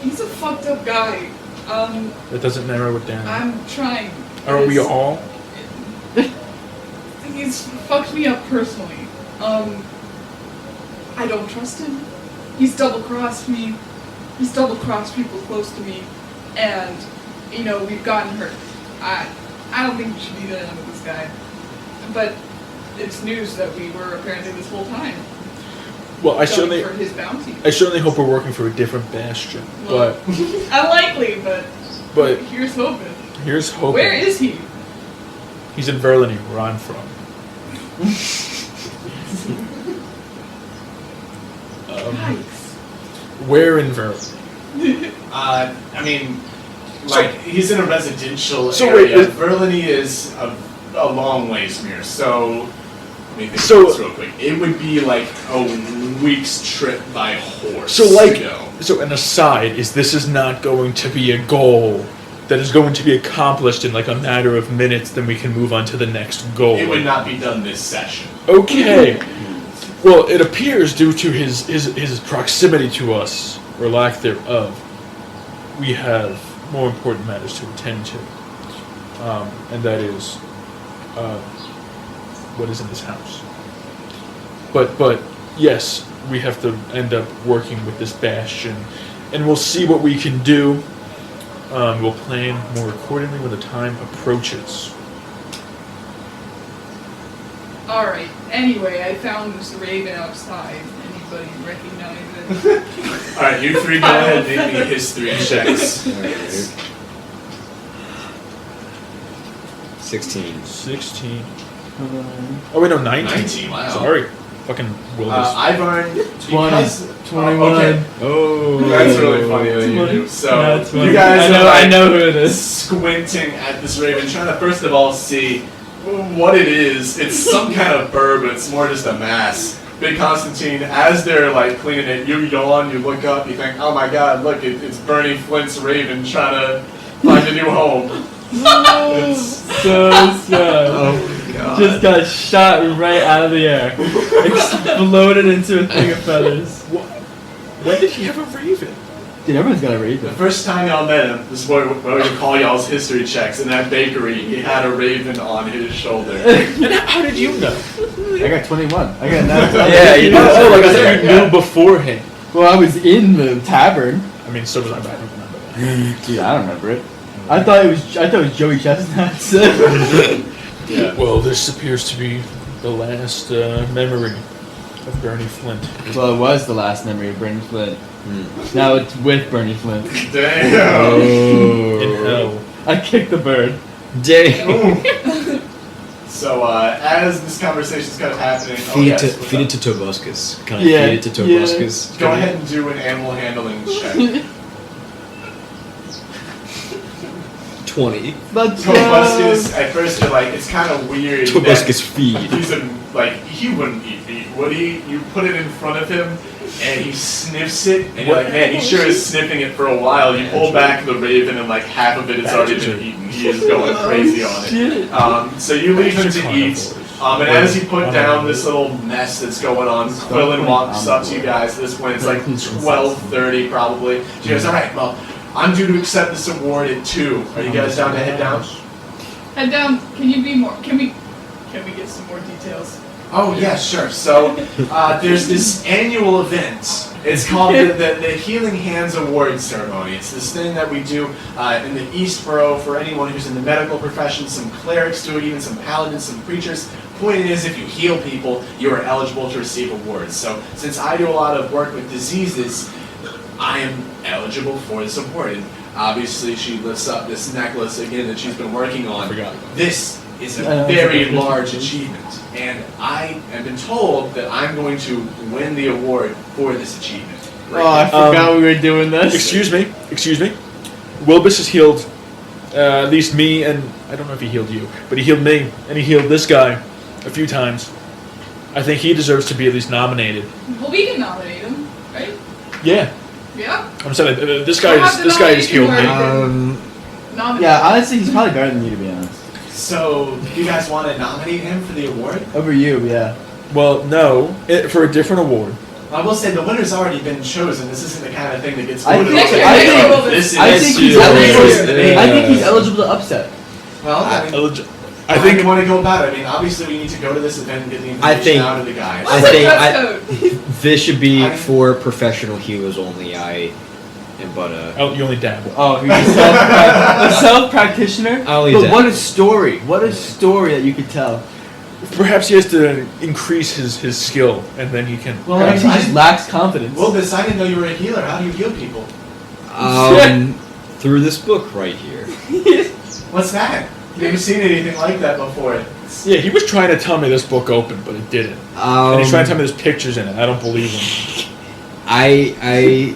He's a fucked up guy. That doesn't narrow it down. I'm trying. Are we all? He's fucked me up personally. I don't trust him. He's double-crossed me. He's double-crossed people close to me. And, you know, we've gotten hurt. I don't think we should be dealing with this guy. But it's news that we were apparently this whole time. Well, I going for his bounty. certainly hope we're working for a different Bastion. Well, unlikely, but here's hoping. Here's hoping. Where is he? He's in Verlany, where I'm from. Yikes. Where in Verlany? I mean, like, he's in a residential So area. wait, Verlany is a long ways from here, so let me think So- of this real quick. It would be like a week's trip by horse. So, like, to go. so an aside is this is not going to be a goal that is going to be accomplished in like a matter of minutes, then we can move on to the next goal. It would not be done this session. Okay. Well, it appears due to his proximity to us, or lack thereof, we have more important matters to attend to. And that is what is in this house. But yes, we have to end up working with this Bastion, and we'll see what we can do. We'll plan more accordingly when the time approaches. Alright, anyway, I found this raven outside. Anybody recognize it? Alright, you three go ahead and make me history checks. 16. 16. Oh wait, no, 19. 19, wow. Sorry. Fucking Wilbis. Ivarn, 20, because... 21. Okay. Oh. That's really funny that you do. So, That's funny. you guys I know who it is. squinting at this raven, trying to first of all see what it is. It's some kind of bird, but it's more just a mass. Big Constantine, as they're like cleaning it, you yawn, you look up, you think, oh my god, look, it's Bernie Flint's raven trying to find a new home. It's, So sad. oh my god. Just got shot right out of the air. Exploded into a thing of feathers. When did he have a raven? Dude, everyone's got a The raven. first time y'all met him, this is what we would call y'all's history checks. In that bakery, he had a raven on his shoulder. And how did you know? I got 21. I got 9. Yeah, you know. Oh, like I thought you knew beforehand. Well, I was in the tavern. I mean, so was I. But I don't remember that. Dude, I don't remember it. I thought it was Joey Chestnuts. Yeah. Well, this appears to be the last memory. of Bernie Flint. Well, it was the last memory of Bernie Flint. Now it's with Bernie Flint. Damn. In hell. I kicked the bird. Dang. So as this conversation's kind of happening, Feed it to Tobuscus. Can I Yeah, feed it to Tobuscus? Go ahead and do an animal handling check. 20. Let's Tobuscus, at first you're like, it's kind of weird. Tobuscus feed. He's he wouldn't eat meat, would he? You put it in front of him, and he sniffs it, and you're like, man, he sure is sniffing it for a while. You pull back the raven, and like half of it has already been eaten. He is going crazy on it. So you leave him to eat, and as you put down this little mess that's going on, Quillen walks up to you guys. At this point, it's like 12:30 probably. She goes, all right, well, I'm due to accept this award at 2. Are you guys down to head down? Head down. Can you be more? Can we get some more details? Oh yeah, sure. So there's this annual event. It's called the Healing Hands Award Ceremony. It's this thing that we do in the East Borough for anyone who's in the medical profession. Some clerics do it, even some paladins, some preachers. Point is, if you heal people, you are eligible to receive awards. So since I do a lot of work with diseases, I am eligible for this award. And obviously, she lifts up this necklace again that she's been working on. This is a very large achievement, and I have been told that I'm going to win the award for this achievement. Oh, I forgot we were doing this. Excuse me. Wilbis has healed at least me, and I don't know if he healed you, but he healed me, and he healed this guy a few times. I think he deserves to be at least nominated. Well, we can nominate him, right? Yeah. Yeah. I'm saying this guy has healed me. Nominate. Yeah, honestly, he's probably better than you, to be honest. So, do you guys want to nominate him for the award? Over you, yeah. Well, no, for a different award. I will say the winner's already been chosen. This isn't the kind of thing that gets I voted think- on. I think- This is I think he's eligible to upset. Well, I mean, I think you want to go about it. I mean, obviously we need to go to this event and get the information out of the guys. What's the dress code? This should be for professional healers only. I am but a. Oh, you only dabble. Oh, he's a self-practitioner? I only But dab. what a story. What a story that you could tell. Perhaps he has to increase his skill, and then he can. Well, Perhaps he just lacks confidence. Wilbis, I didn't know you were a healer. How do you heal people? Through this book right here. What's that? You've never seen anything like that before. Yeah, he was trying to tell me this book opened, but it didn't. And he's trying to tell me there's pictures in it. I don't believe him. I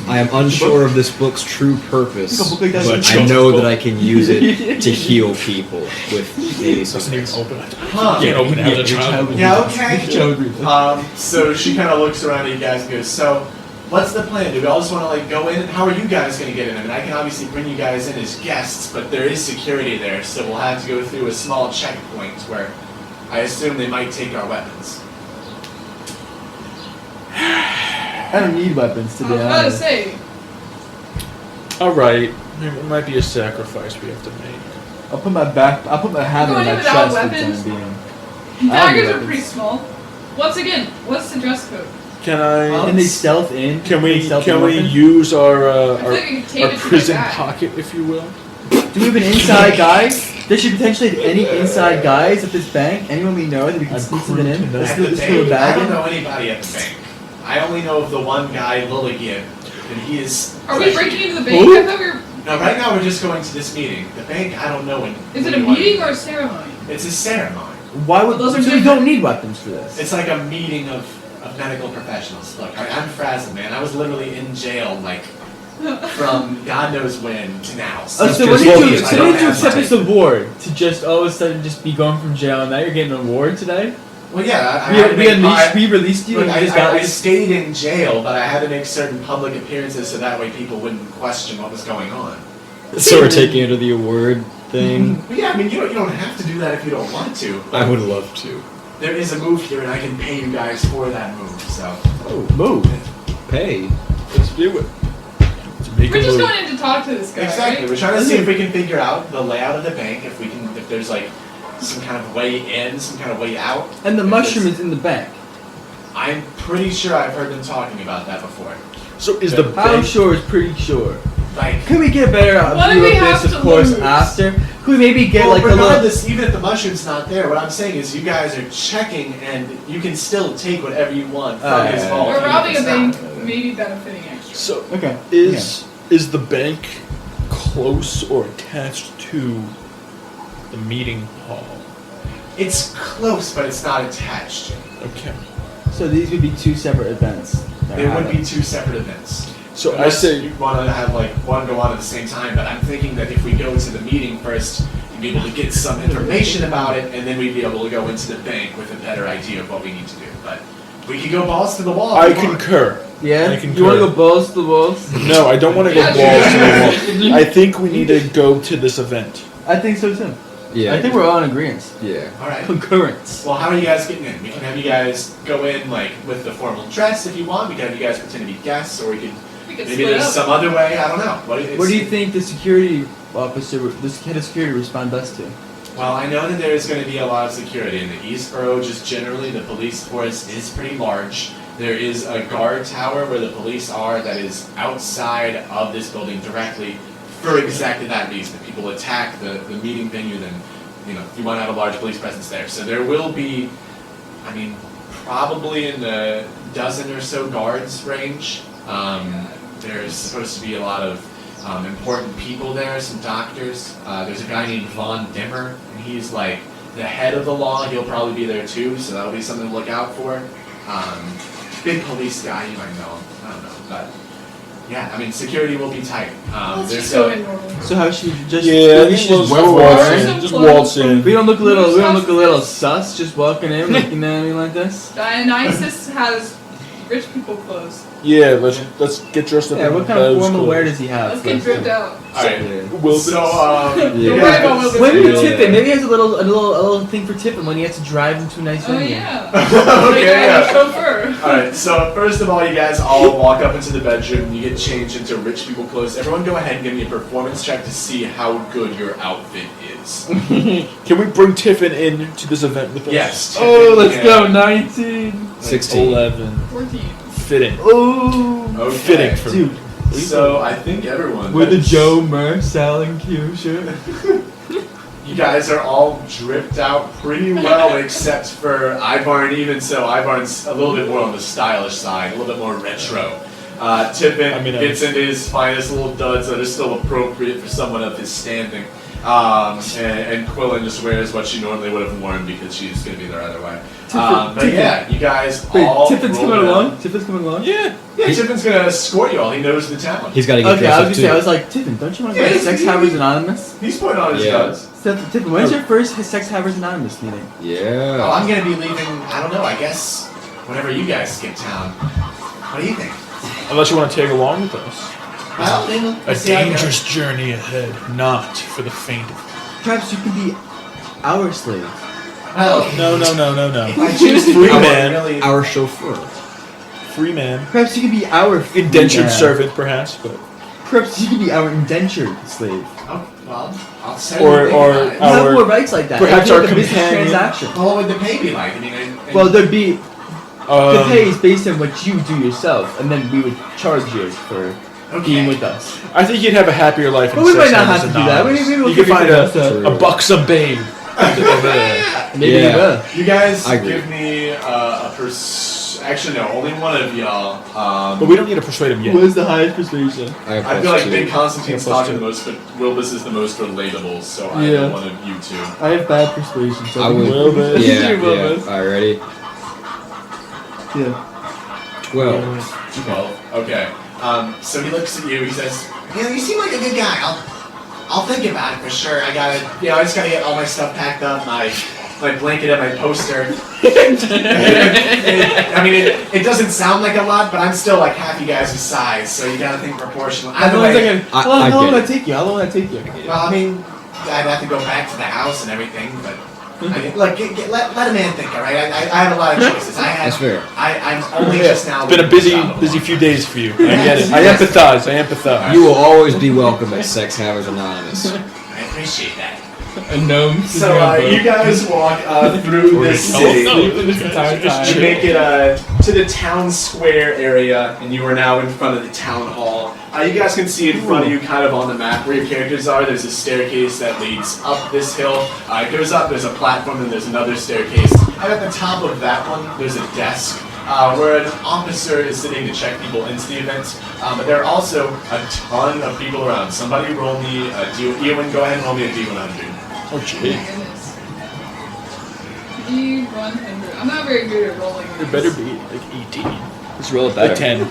am unsure of this book's true purpose, but I know that I can use it to heal people with maybe Doesn't even something. open it. Huh. Can't open it as a child. Yeah, okay. So she kind of looks around at you guys and goes, so what's the plan? Do we all just want to like go in? How are you guys going to get in? I mean, I can obviously bring you guys in as guests, but there is security there, so we'll have to go through a small checkpoint where I assume they might take our weapons. I don't need weapons, to I be was about to honest. say. All right, it might be a sacrifice we have to make. I'll put my hammer in Going my in without chest for the weapons? time being. Daggers are weapons. pretty small. Once again, what's the dress code? Can I? Can they stealth in? Can we stealth can in we weapons? use our I feel like you could tape our it to my prison back. pocket, if you will? Do we have an inside guy? There should potentially be any inside guys at this bank. Anyone we know that we can I'm sneak something in? crude to Let's At do the this bank, little I bag don't in. know anybody at the bank. I only know of the one guy, Lilligan, and he is... Are we breaking into the bank? Who? I thought we were. No, right now we're just going to this meeting. The bank, I don't know. Is it a anyone. meeting or a ceremony? It's a ceremony. Why would Well, those are so we different. don't need weapons for this? It's like a meeting of medical professionals. Look, I'm frazzled, man. I was literally in jail, like, from God knows when to now. Oh, so That's what just did Wilbis. you I so don't what did you have accept my- this award? To just all of a sudden just be going from jail and now you're getting an award today? Well, yeah, I We, had to make- we released you Look, and you I, just got I this. stayed in jail, but I had to make certain public appearances so that way people wouldn't question what was going on. So we're taking it to the award thing. But yeah, I mean, you don't have to do that if you don't want to. I would love to. There is a move here, and I can pay you guys for that move. So Oh, move. Pay. Let's do it. Let's make We're a just move. going in to talk to this guy, exactly, right? we're trying to see if we can figure out the layout of the bank. If there's like some kind of way in, some kind of way out. And the If mushroom there's- is in the bank. I'm pretty sure I've heard them talking about that before. So is the How bank? sure is pretty sure? like. Could we get a better What do view we of have this, of to course, lose? after? Could we maybe get Well, like a little... regardless, even if the mushroom's not there, what I'm saying is you guys are checking, and you can still take whatever you want from his vault. We're even if robbing a it's bank, not. maybe benefiting extra. So Okay. is the bank close or attached to the meeting hall? It's close, but it's not attached. Okay. So these would be two separate events. They would be two separate events. So I Unless say you want to have like one go on at the same time, but I'm thinking that if we go to the meeting first, you'd be able to get some information about it, and then we'd be able to go into the bank with a better idea of what we need to do. But we could go balls to the wall. I if we want. concur. Yeah? I concur. You want to go balls to the walls? No, I don't want to go Yeah, balls to the wall. I think we need to go to this event. I think so too. Yeah. I think we're all in agreement. Yeah. All right. Concurrence. Well, how are you guys getting in? We can have you guys go in like with the formal dress if you want. We can have you guys pretend to be guests, or we could We could maybe split there's up. some other way. I don't know. What do you think the security officer, the head of security, respond best to? Well, I know that there's going to be a lot of security in the East Borough. Just generally, the police force is pretty large. There is a guard tower where the police are that is outside of this building directly for exactly that reason. If people attack the meeting venue, then you want to have a large police presence there. So there will be, I mean, probably in the dozen or so guards range. There's supposed to be a lot of important people there, some doctors. There's a guy named Von Dimmer, and he's like the head of the law. He'll probably be there too, so that'll be something to look out for. Big police guy, you might know him. I don't know, but yeah, I mean, security will be tight. Let's There's just go a- in normally. So how should we just... Yeah, we I should think just we'll walk waltz in? in. Just waltz in. We don't look a little, we don't Whose look a little house is sus just walking in, like, you know what I mean, like this? Dionysus has rich people clothes. Yeah, let's get dressed up. Yeah, in what kind of those formal wear clothes. does he have? Let's get dripped out. All right. Wilbis. So, Don't Yeah. worry about Wilbis. Maybe Yeah. Tippin, maybe he has a little thing for Tippin when he has to drive him to a nice Oh venue. yeah. Okay, yeah. Chauffeur. Alright, so first of all, you guys all walk up into the bedroom, you get changed into rich people clothes. Everyone go ahead and give me a performance check to see how good your outfit is. Can we bring Tiffin in to this event with us? Yes. Oh, let's Yeah. go, 19. 16. 11. 14. Fitting. Oh, Okay. Fitting for dude. So I think everyone. With the that's- Joe Mer Sal and Q shirt. You guys are all dripped out pretty well, except for Ivarn. Even so, Ivarn's a little bit more on the stylish side, a little bit more retro. Tippin I mean, gets into his finest little duds that are still appropriate for someone of his standing. And Quillen just wears what she normally would have worn because she's going to be there either way. But yeah, you guys Wait, all. Tiffin's roll coming down. along? Tiffin's coming along? Yeah. Yeah, Tiffin's going to escort you all. He knows the town. He's got to get Okay, I dressed was up gonna too. say, I was like, Tiffin, don't you want to go Yeah, to Sex he- Havers Anonymous? He's putting on his Yeah. duds. Tiffin, when's your first Sex Havers Anonymous meeting? Oh, Yeah. I'm going to be leaving, I don't know, I guess, whenever you guys get town. What do you think? Unless you want to tag along with us. Well, A see how it dangerous journey ahead, not for the faint of Perhaps you can be our slave. Well, No. if I choose to Free do it, man. really, Our chauffeur. Free man. Perhaps you can be our free Indentured man. servant, perhaps, but. Perhaps you can be our indentured slave. oh, well, I'll say Or- the or- pay You have Our- more rights like that. perhaps It'd be our like a business companion- transaction. Well, what would the pay be like? I mean, Well, there'd be the pay Um, is based on what you do yourself, and then we would charge you for being with us. I think you'd have a happier life. But in we Sex might not Havers have to do that. Anonymous. Maybe we'll You could figure find it out. True. a buxom babe. Maybe Yeah. we will. you guys I agree. give me a Actually, no, only one of y'all. But we don't need to persuade him yet. What is the highest persuasion? I feel like Big Constantine's Yeah, plus talking two. the most, but Wilbis is the most relatable, so I Yeah. know one of you two. I have bad persuasion. So I would. Wilbis. Yeah. You're Wilbis. Alright, ready? Yeah. 12. 12. Okay. So he looks at you. He says, you seem like a good guy. I'll think about it for sure. I just gotta get all my stuff packed up, my blanket and my poster. I mean, it doesn't sound like a lot, but I'm still like half you guys' size, so you gotta think proportional. How Either long way, I how long get will it. that take you? How long will that take you? well, I mean, I'd have to go back to the house and everything, but I mean, look, let a man think, all right? I have a lot of choices. That's fair. I'm only just now. It's been a busy few days for you. I get it. I empathize. You will always be welcome at Sex Havers Anonymous. I appreciate that. A gnome. So you guys walk through this city. This entire time. You make it to the town square area, and you are now in front of the town hall. You guys can see in front of you, kind of on the map where your characters are, there's a staircase that leads up this hill. It goes up, there's a platform, and there's another staircase. And at the top of that one, there's a desk where an officer is sitting to check people into the event. But there are also a ton of people around. Somebody roll me a D. Eowyn, go ahead and roll me a D100. Oh, My gee. goodness. D100. I'm not very good at rolling. It better be like 18. Let's roll it better. Like 10.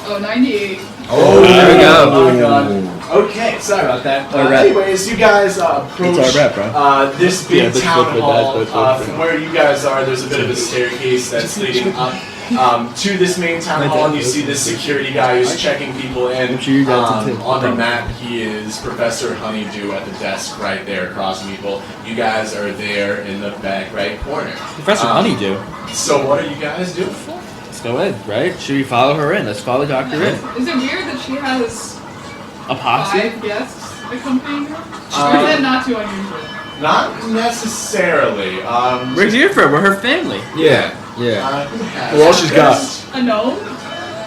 Oh, 98. Oh, there we go. Oh my god. Okay, sorry about that. Anyways, you guys approach It's our rep, bro. this big Yeah, that's town what my hall. dad does. From where you guys are, there's a bit of a staircase that's leading up to this main town hall, and you see this security guy who's checking people in. I'm sure you guys did too. On the map, he is Professor Honeydew at the desk right there across from people. You guys are there in the back right corner. Professor Honeydew. So what are you guys doing? Let's go in, right? Should we follow her in? Let's follow Doctor in. Is it weird that she has A posse? 5 guests accompanying her? Or is that not too unusual? Not necessarily. We're here for her. We're her family. Yeah, yeah. Who has Well, all she's got. guests? A gnome?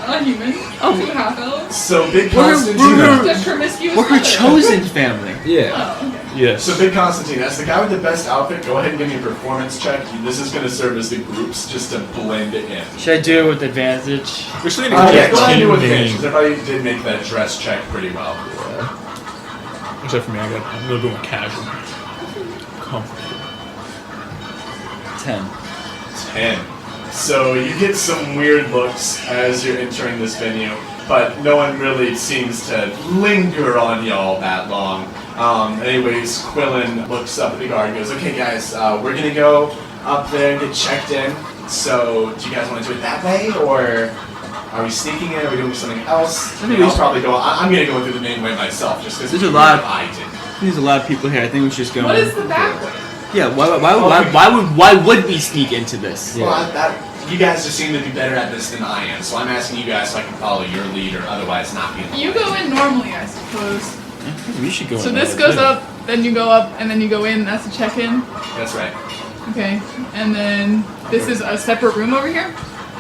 A human? Oh. 2 half-elves? So Big We're Constantine. Just promiscuous We're her mother. chosen family. Yeah. Oh, okay. Yes. So Big Constantine, as the guy with the best outfit, go ahead and give me a performance check. This is going to serve as the groups just to blend it in. Should I do it with advantage? We're still Yeah, go ahead and do it with team advantage, name. 'cause everybody did make that dress check pretty well. Except for me, I'm gonna go with casual. Comfortable. 10. 10. So you get some weird looks as you're entering this venue, but no one really seems to linger on y'all that long. Anyways, Quillen looks up at the guard and goes, okay guys, we're gonna go up there and get checked in. So do you guys want to do it that way, or are we sneaking in? Are we doing something else? I think I'll we probably go. I'm gonna go through the main way myself, just because There's a lot. I did. There's a lot of people here. I think we should just go What in. is the back way? Yeah, why would we sneak into this? Well, you guys just seem to be better at this than I am, so I'm asking you guys so I can follow your lead, or otherwise not be. You go in normally, I suppose. We should go So in. this goes up, then you go up, and then you go in. That's a check-in. That's right. Okay. And then this is a separate room over here?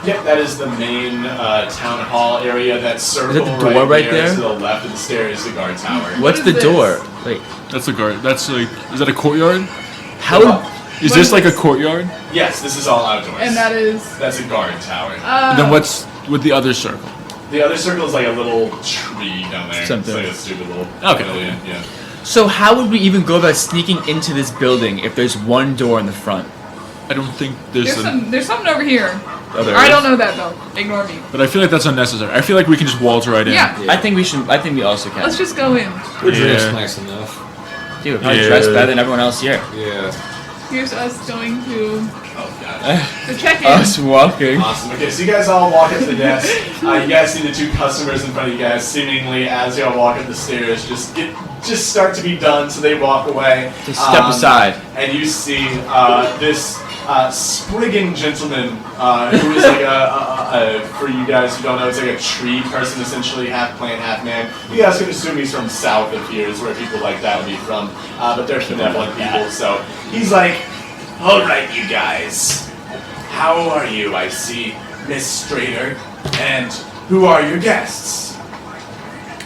Yep, that is the main town hall area. That circle the door right there? to the left of the stairs is the guard tower. What's What the is door? this? Wait. That's the guard. That's like, is that a courtyard? How? Is What this is like a this? courtyard? Yes, this is all outdoors. And that is... That's a guard tower. Then what's with the other circle? The other circle is like a little tree down there. Something. It's like a stupid little Okay. pavilion, yeah. So how would we even go about sneaking into this building if there's one door in the front? I don't think there's There's something over here. Oh, there I is? don't know that though. Ignore me. but I feel like that's unnecessary. I feel like we can just waltz right in. Yeah. I think we should. I think we also can. Let's just go in. We're dressed Yeah. nice enough. Dude, we're probably Yeah. dressed better than everyone else here. Yeah. Here's us going to Oh god. the check-in. Us walking. Awesome. Okay, so you guys all walk up to the desk. You guys see the 2 customers in front of you guys. Seemingly, as y'all walk up the stairs, just start to be done. So they walk away. Just step aside. And you see this sprigging gentleman who is like for you guys who don't know, it's like a tree person, essentially, half plant, half man. You guys can assume he's from south of here, is where people like that would be from. But they're benevolent people, so he's like, all right, you guys, how are you? I see Miss Strader, and who are your guests?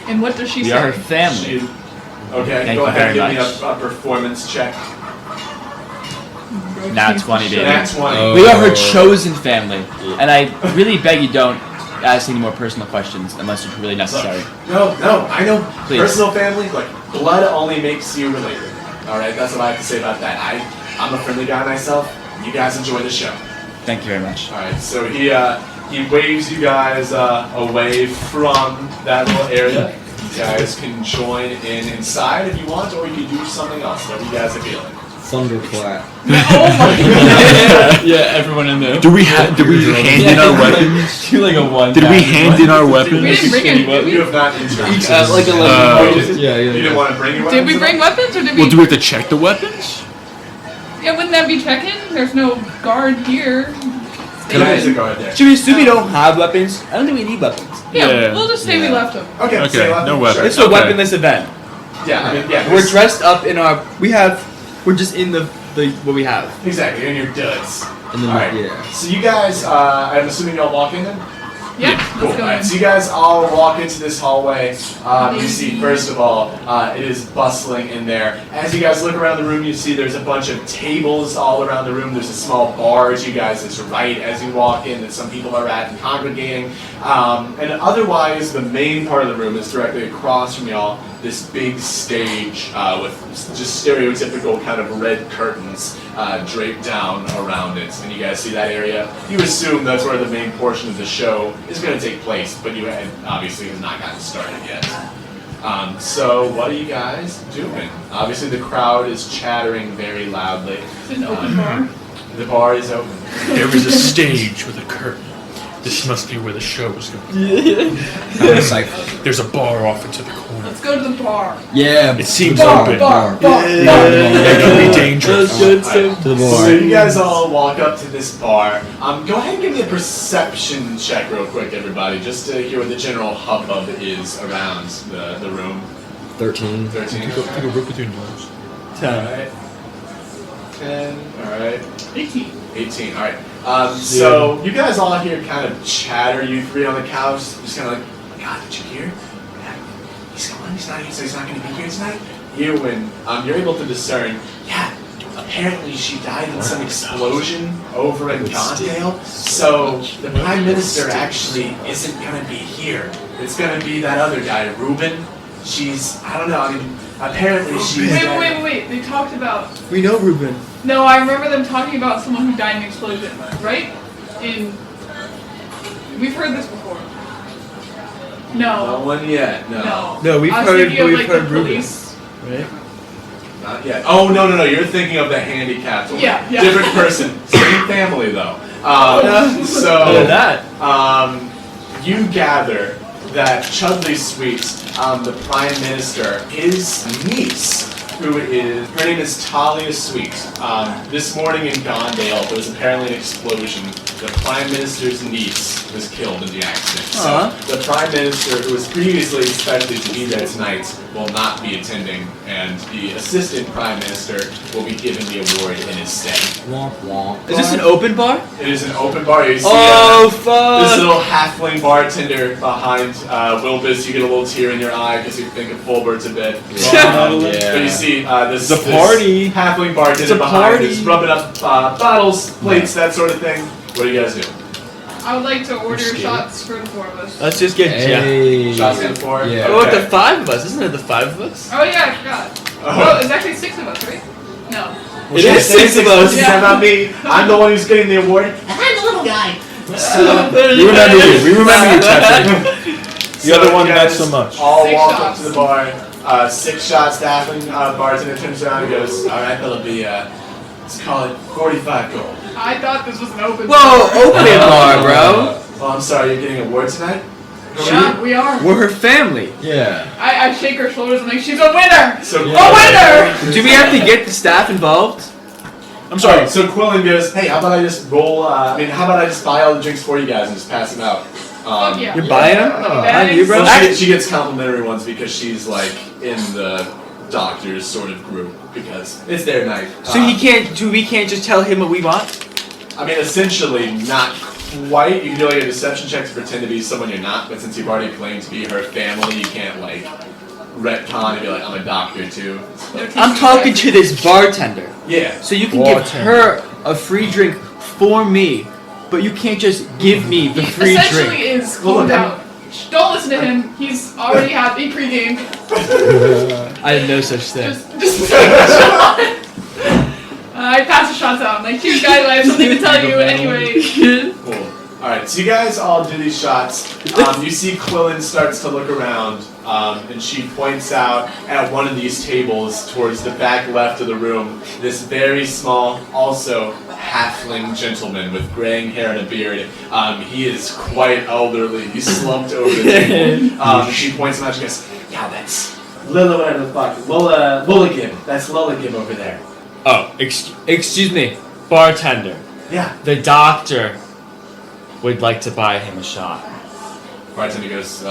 And what does she We say? are her family. Okay, Thank go you ahead, very give me much. a performance check. Bro, Nat she's 20, the baby. show. Nat 20. Oh. We are her chosen family, and I really beg you don't ask any more personal questions unless it's really necessary. No, I know. Please. Personal family, like blood only makes you related. All right, that's what I have to say about that. I'm a friendly guy myself. You guys enjoy the show. Thank you very much. All right, so he waves you guys away from that little area. You guys can join in inside if you want, or you can do something else. Whatever you guys are feeling. Thunderclap. Oh my god. Yeah, everyone in there. Do we hand in our weapons? Do like a one. Did we hand in our We weapons? didn't bring any, did You we? have not entered. like a Oh, you didn't- Yeah, You didn't want to bring your weapons? Did we bring weapons or did we? Well, do we have to check the weapons? Yeah, wouldn't that be check-in? There's no guard here. There is a guard there. Should we assume we don't have weapons? I don't think we need weapons. Yeah, Yeah. we'll just say we Yeah. left them. Okay, Okay, so you left no them. weapons. It's a Okay. weaponless event. Yeah, I mean, yeah. We're dressed up in our. We're just in the what we have. Exactly, in your duds. And then, Alright. yeah. So you guys, I'm assuming y'all walk in then? Yeah, Cool. let's go. Alright, so you guys all walk into this hallway. You see, first of all, it is bustling in there. As you guys look around the room, you see there's a bunch of tables all around the room. There's a small bar to you guys that's right as you walk in that some people are at and congregating. And otherwise, the main part of the room is directly across from y'all. This big stage with just stereotypical kind of red curtains draped down around it. And you guys see that area? You assume that's where the main portion of the show is going to take place, but you obviously has not gotten started yet. So what are you guys doing? Obviously the crowd is chattering very loudly. It's an open bar. The bar is open. There is a stage with a curtain. This must be where the show is going. There's a bar off into the corner. Let's go to the bar. Yeah. It seems Bar, open. bar. It could be dangerous. To the bar. So you guys all walk up to this bar. Go ahead and give me a perception check real quick, everybody, just to hear what the general hubbub is around the room. 13. 13. Take a rip with your nose. 10. Alright. 10. Alright. 18. 18. Alright. So you guys all here kind of chatter, you three on the couch, just kind of like, oh my god, did you hear? Yeah, he's gone, he's not here, so he's not going to be here tonight? Eowyn, you're able to discern, yeah, apparently she died in some explosion over in Gondale, so the Prime Minister actually isn't going to be here. It's going to be that other guy, Reuben. She's, I don't know, I mean, apparently she's... Wait. They talked about... We know Ruben. No, I remember them talking about someone who died in an explosion, right? We've heard this before. No No. one yet, no. No, we've I was heard. thinking of, We've like, heard the Ruben. police. Right. Not yet. Oh, no, you're thinking of the handicapped one. Yeah. Different person, same family though. Look So, at that. you gather that Chudley Sweet, the Prime Minister, his niece, her name is Talia Sweet. This morning in Gondale, there was apparently an explosion. The Prime Minister's niece was killed in the accident. So the Prime Minister, who was previously expected to be there tonight, will not be attending, and the Assistant Prime Minister will be given the award in his stead. Womp womp. Is this an open bar? It is an open bar. You see Oh this fuck! little halfling bartender behind Wilbis. You get a little tear in your eye because you think of Fulberts a bit. But you see this party. halfling bartender It's a behind party. is rubbing up bottles, plates, that sort of thing. What do you guys do? I would like to order scared. shots for the four of us. Let's just get. Hey. Shots in four? Yeah. What about Okay. the 5 of us? Isn't it the 5 of us? Oh yeah, I forgot. Oh, it's actually 6 of us, right? No. It is 6 of us. It's about me. I'm the one who's getting the award. I'm the little guy. We remember you. We remember you, Chester. The other one, you not guys so much. All 6 walk up shots. to the bar. 6 shots. Daffling bartender turns around and goes, "All right, that'll be let's call it 45 gold." I thought this was an open Whoa, bar. open bar, bro. Well, I'm sorry, you're getting an award tonight. Yeah, we are. We're her family. Yeah. I shake her shoulders and like, she's a winner! So A winner! Do we have to get the staff involved? I'm sorry. So Quillen goes, "Hey, how about I just roll? How about I just buy all the drinks for you guys and just pass them out?" Fuck yeah. You're buying them? Bags. You, bro? So she gets complimentary ones because she's like in the doctor's sort of group because it's their night. So he can't. We can't just tell him what we want. I mean, essentially, not quite. You can do like a deception check to pretend to be someone you're not, but since you've already claimed to be her family, you can't like retcon and be like, "I'm a doctor too." I'm talking to this bartender. Yeah. So you can give her a free drink for me, but you can't just give me the free Essentially drink. is Well, calm look, down. Don't listen to him. He's already happy pregame. I had no such thing. Just I pass the shots out. I'm like, cheers guys, I have something to tell you anyway. Cool. Alright, so you guys all do these shots. You see Quillen starts to look around, and she points out at one of these tables towards the back left of the room, this very small, also halfling gentleman with graying hair and a beard. He is quite elderly. He's slumped over the table. She points him out, she goes, "Yeah, that's Lila, whatever the fuck. Lulagib. That's Lulagib over there." Oh, excuse me, bartender. Yeah. The doctor would like to buy him a shot. Bartender goes,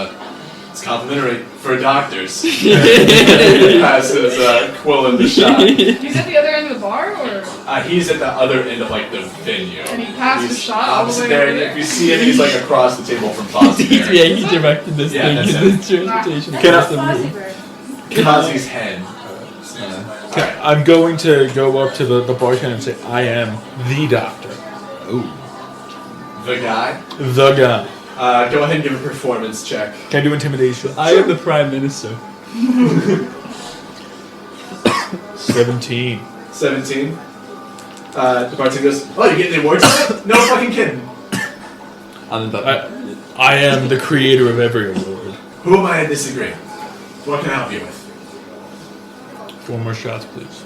It's complimentary for doctors. Passes quill in the shot. He's at the other end of the bar, or? He's at the other end of like the venue. And he passed the He's shot all the opposite way there, over and there? if you see him, he's like across the table from Foster. Yeah, he directed this Yeah, thing that's in it. this transportation. Can I- across the room. Kazi's head. Alright. I'm going to go up to the bartender and say, I am the doctor. Ooh. The guy. The guy. Go ahead and give a performance check. Can I do intimidation? I am the prime minister. 17. 17. The bartender goes, oh, you're getting the awards tonight? No fucking kidding. I'm the I am the creator of every award. Who am I to disagree? What can I help you with? 4 more shots, please.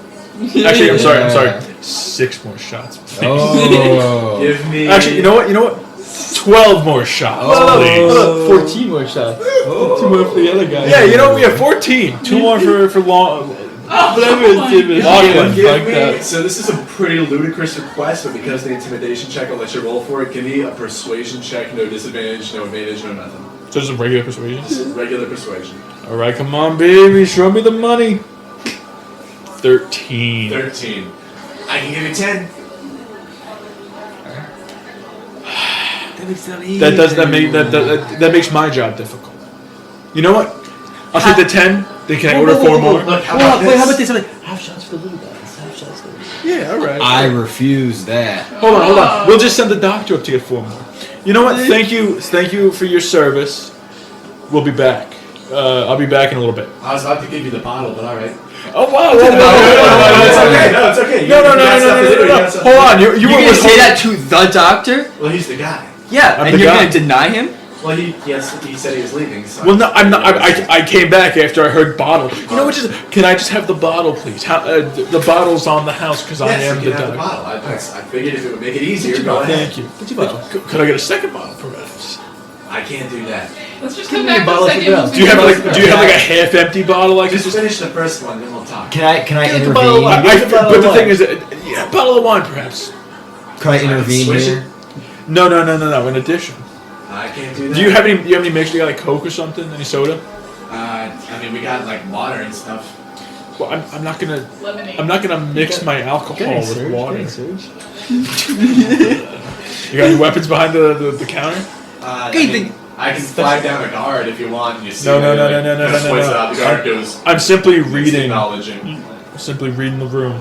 Actually, I'm sorry. 6 more shots, please. Oh. Give me... Actually, you know what? 12 more shots, please. 14 more shots. 2 more for the other guy. Yeah, you know, we have 14. 2 more for long. Lachlan. Give Like me, that. so this is a pretty ludicrous request, but because of the intimidation check, I'll let you roll for it. Give me a persuasion check, no disadvantage, no advantage, no nothing. So this is regular persuasion? Regular persuasion. Alright, come on, baby. Show me the money. 13. 13. I can give you 10. That makes my job difficult. You know what? I'll take the 10. Then can I order 4 more? Look, how about this? How about this? Half shots for the little guys. Half shots for the Yeah, alright. I refuse that. Hold on. We'll just send the doctor up to get 4 more. You know what? Thank you for your service. We'll be back. I'll be back in a little bit. I was about to give you the bottle, but alright. Oh wow! It's okay. No, it's okay. No. Hold on. You You were gonna say withholding- that to the doctor? Well, he's the guy. Yeah, I'm and the you're guy. gonna deny him? Well, he said he was leaving. So Well, no, I'm not. I came back after I heard bottle. You know what? Can I just have the bottle, please? The bottle's on the house because I yes, am you the can have the doctor. bottle. I figured if it would make it easier, go ahead. Thank you. Could I get a second bottle, perhaps? I can't do that. Let's just Give come me a back bottle to for the second. Bell. Do you have like a half-empty bottle like Just this? finish the first one, then we'll talk. Can I Give the bottle of intervene? wine. But the thing is, a bottle of wine, perhaps. Can I intervene switch here? No. In addition, I can't do that. do you have any mixture? You got like Coke or something? Any soda? I mean, we got like water and stuff. Well, I'm not gonna. Lemonade. I'm not gonna mix my alcohol with Surge, water. okay, Surge. You got any weapons behind the counter? I can flag down a guard if you want. And you see No. me, like, kind of splits it out. The guard goes. I'm simply Reading. reading. Acknowledging. Simply reading the room.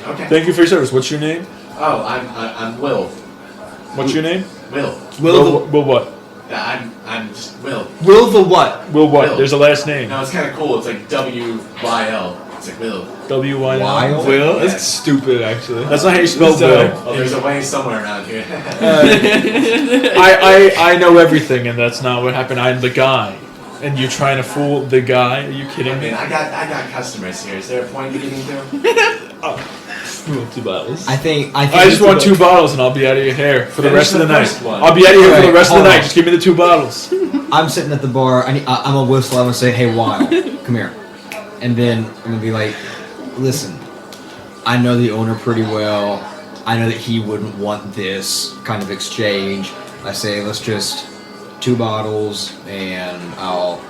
Okay. Thank you for your service. What's your name? Oh, I'm Will. What's your name? Will. Will what? I'm just Will. Will the what? Will what? Will. There's a last name. No, it's kind of cool. It's like W-Y-L. It's like Will. W-Y-L? Wild? Will? Yeah. That's stupid, actually. That's not how you spell So- Will. There's a way somewhere around here. I know everything, and that's not what happened. I'm the guy, and you're trying to fool the guy. Are you kidding I mean, me? I got customers here. Is there a point you're getting to? We want 2 bottles. I think I just want 2 bottles, and I'll be out of your hair for the Finish rest of the the night. first one. I'll be out of here for the Alright, rest of the hold night. on. Just give me the 2 bottles. I'm sitting at the bar. I'm gonna whistle. I'm gonna say, "Hey, Wild, come here," and then I'm gonna be like, "Listen, I know the owner pretty well. I know that he wouldn't want this kind of exchange. I say, let's just 2 bottles, and I'll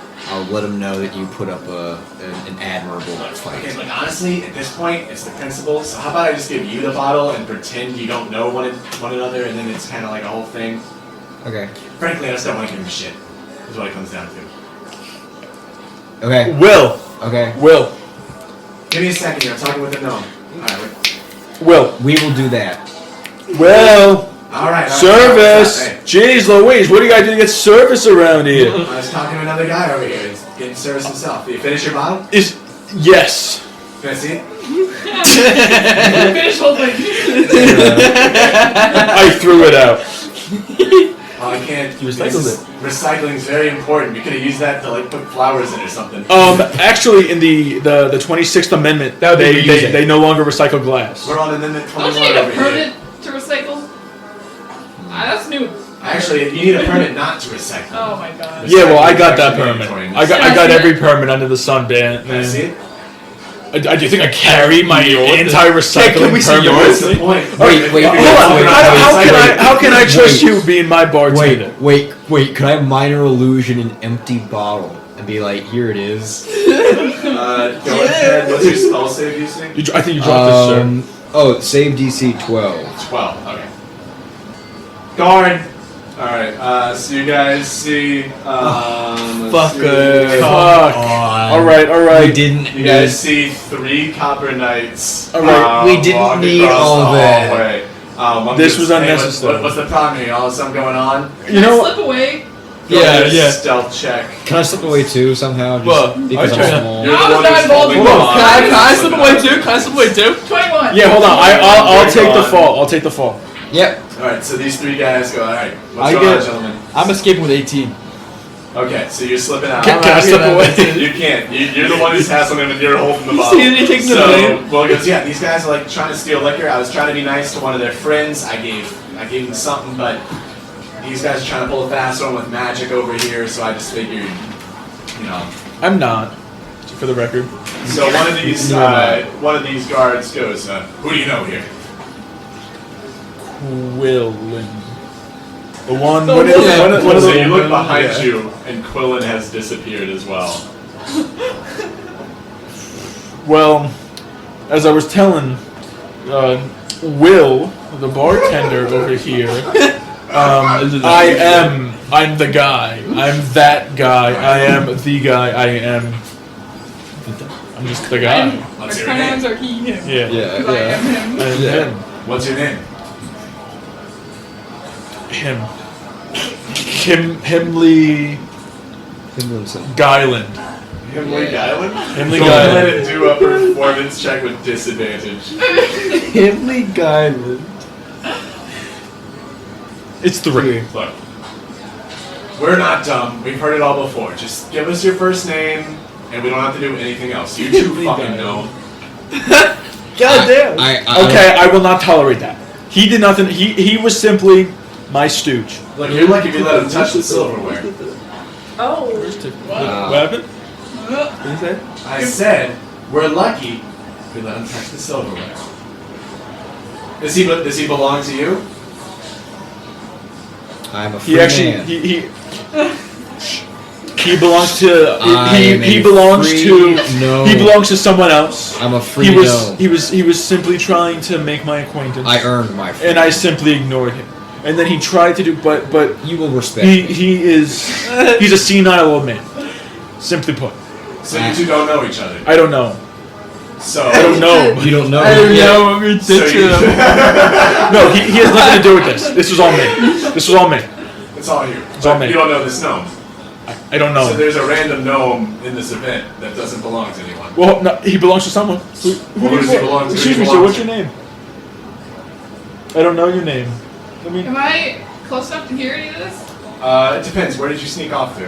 let him know that you put up an admirable fight." Okay, but honestly, at this point, it's the principle. So how about I just give you the bottle and pretend you don't know one another, and then it's kind of like a whole thing. Okay. Frankly, I just don't want to give him shit. Is what it comes down to. Okay. Will. Okay. Will. Give me a second here. I'm talking with the gnome. Alright, Will. We will do that. Will. alright. Service. Hey, Jeez Louise, what do you gotta do to get service around here? I was talking to another guy over here. He's getting service himself. Did you finish your bottle? Yes. Can I see it? Finish whole thing. I threw it out. Oh, I can't. You recycled Recycling is very important. You could have used that to like put flowers in or something. Actually, in the 26th Amendment, That would be reusing. they no longer recycle glass. We're on Amendment Don't 21 you need a over here. permit to recycle? That's new. Actually, you need a permit not to recycle. Oh my god. Yeah, well, I got that Actually permit. mandatory. I got every permit under the sun, man. Can I see it? Do you think I carry my anti-recycling Can we see yours? Wait, wait, How can I trust you being my bartender? wait. Can I have minor illusion an empty bottle and be like, here it is? Go ahead. What's your spell save DC? I think you dropped this, sir. Oh, save DC 12. 12. Okay. Guard. All right. So you guys see. Let's see. Fuck. Alright. We didn't. You guys see 3 copper knights. Alright, we didn't need all that. This was unnecessary. What's the problem here? Y'all have something going on? Can I slip away? Go ahead, Yeah. Stealth check. Can I slip away too somehow? Just Well, because I I'm try- small. No, I was not involved in Whoa, this. can I slip away too? Can I slip away too? 21. Yeah, hold on. I'll take the fall. I'll take the fall. Yep. All right. So these 3 guys go. All right. What's I going on, get- gentlemen? I'm escaping with 18. Okay. So you're slipping out. Can I slip away? You can't. You're the one who's hassling him, and you're holding the You bottle. see that he takes the So, blame? well, he goes, yeah, these guys are like trying to steal liquor. I was trying to be nice to one of their friends. I gave him something, but these guys are trying to pull a fast one with magic over here. So I just figured, I'm not, for the record. So one of these guards goes, who do you know here? Quillin. The one. The One Quillin. of So the. you look behind you, and Quillin has disappeared as well. Well, as I was telling Will, the bartender over here, I'm the guy. I'm that guy. I am the guy. I'm just the guy. My What's your pronouns name? are he, him. Yeah. Yeah. 'Cause I am him. I am Yeah. him. What's your name? Himley Guyland. Himley Guyland? Himley Go Guyland. ahead and do a performance check with disadvantage. Himley Guyland. It's 3. Look, we're not dumb. We've heard it all before. Just give us your first name, and we don't have to do anything else. You two fucking know. God damn. Okay, I will not tolerate that. He did nothing. He was simply my stooge. Look, you're lucky if you let him touch the silverware. Oh. What happened? What did you say? I said, we're lucky if we let him touch the silverware. Does he belong to you? I'm a free He actually man. he belongs to I am he a belongs free to gnome. he belongs to someone else. I'm a free He was gnome. he was simply trying to make my acquaintance. I earned my freedom. and I simply ignored him. And then he tried to do but You will respect he's a senile old man. Simply put. So you two don't know each other. I don't know. So I don't know. You don't know. I don't yet. know. I'm gonna So ditch you, him. No, he has nothing to do with this. This was all me. This was all me. it's all you. It's all me. You don't know this gnome. I don't So know. there's a random gnome in this event that doesn't belong to anyone. Well, no, he belongs to someone. Who does he belong to? Excuse me, sir. What's your name? I don't know your name. I mean, Am I close enough to hear any of this? It depends. Where did you sneak off to?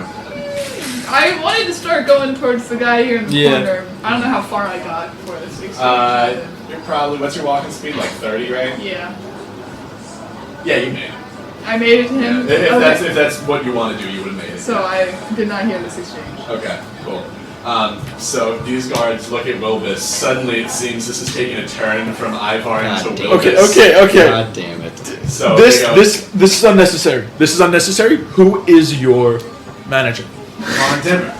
I wanted to start going towards the guy here in the Yeah. corner. I don't know how far I got before this exchange. You're probably, what's your walking speed? Like 30, right? Yeah. Yeah, you made it. I made it to Yeah. him. If that's what you want to do, you would have made it. So I did not hear this exchange. Okay, cool. So these guards look at Wilbis. Suddenly it seems this is taking a turn from Ivarn God to damn. Wilbis. okay. God damn it. So This they go, this is unnecessary. This is unnecessary. Who is your manager? Von Dimmer.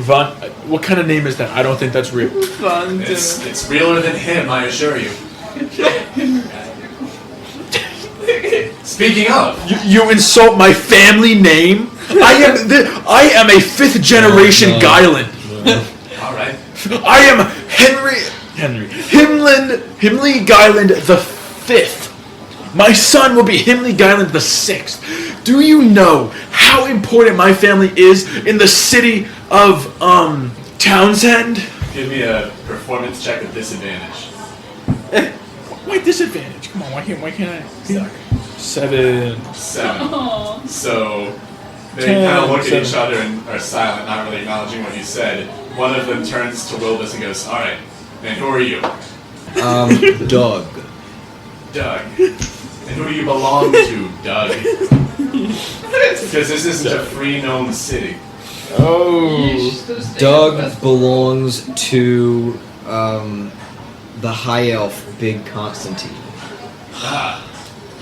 Von. What kind of name is that? I don't think that's real. Fun to- It's realer than him, I assure you. Speaking of, You insult my family name. I am a 5th generation No. Guyland. all right. I am Himley Guyland the 5th. My son will be Himley Guyland the 6th. Do you know how important my family is in the city of Townsend? Give me a performance check with disadvantage. Why disadvantage? Come on, why can't I? 7. 7. Oh. So they 10, kind of look at 7. each other and are silent, not really acknowledging what you said. One of them turns to Wilbis and goes, "All right, and who are you?" Doug. Doug. And who do you belong to, Doug? Because this isn't a free gnome city. Oh. Yeesh, those things. Doug belongs to The high elf, Bigg Constantine.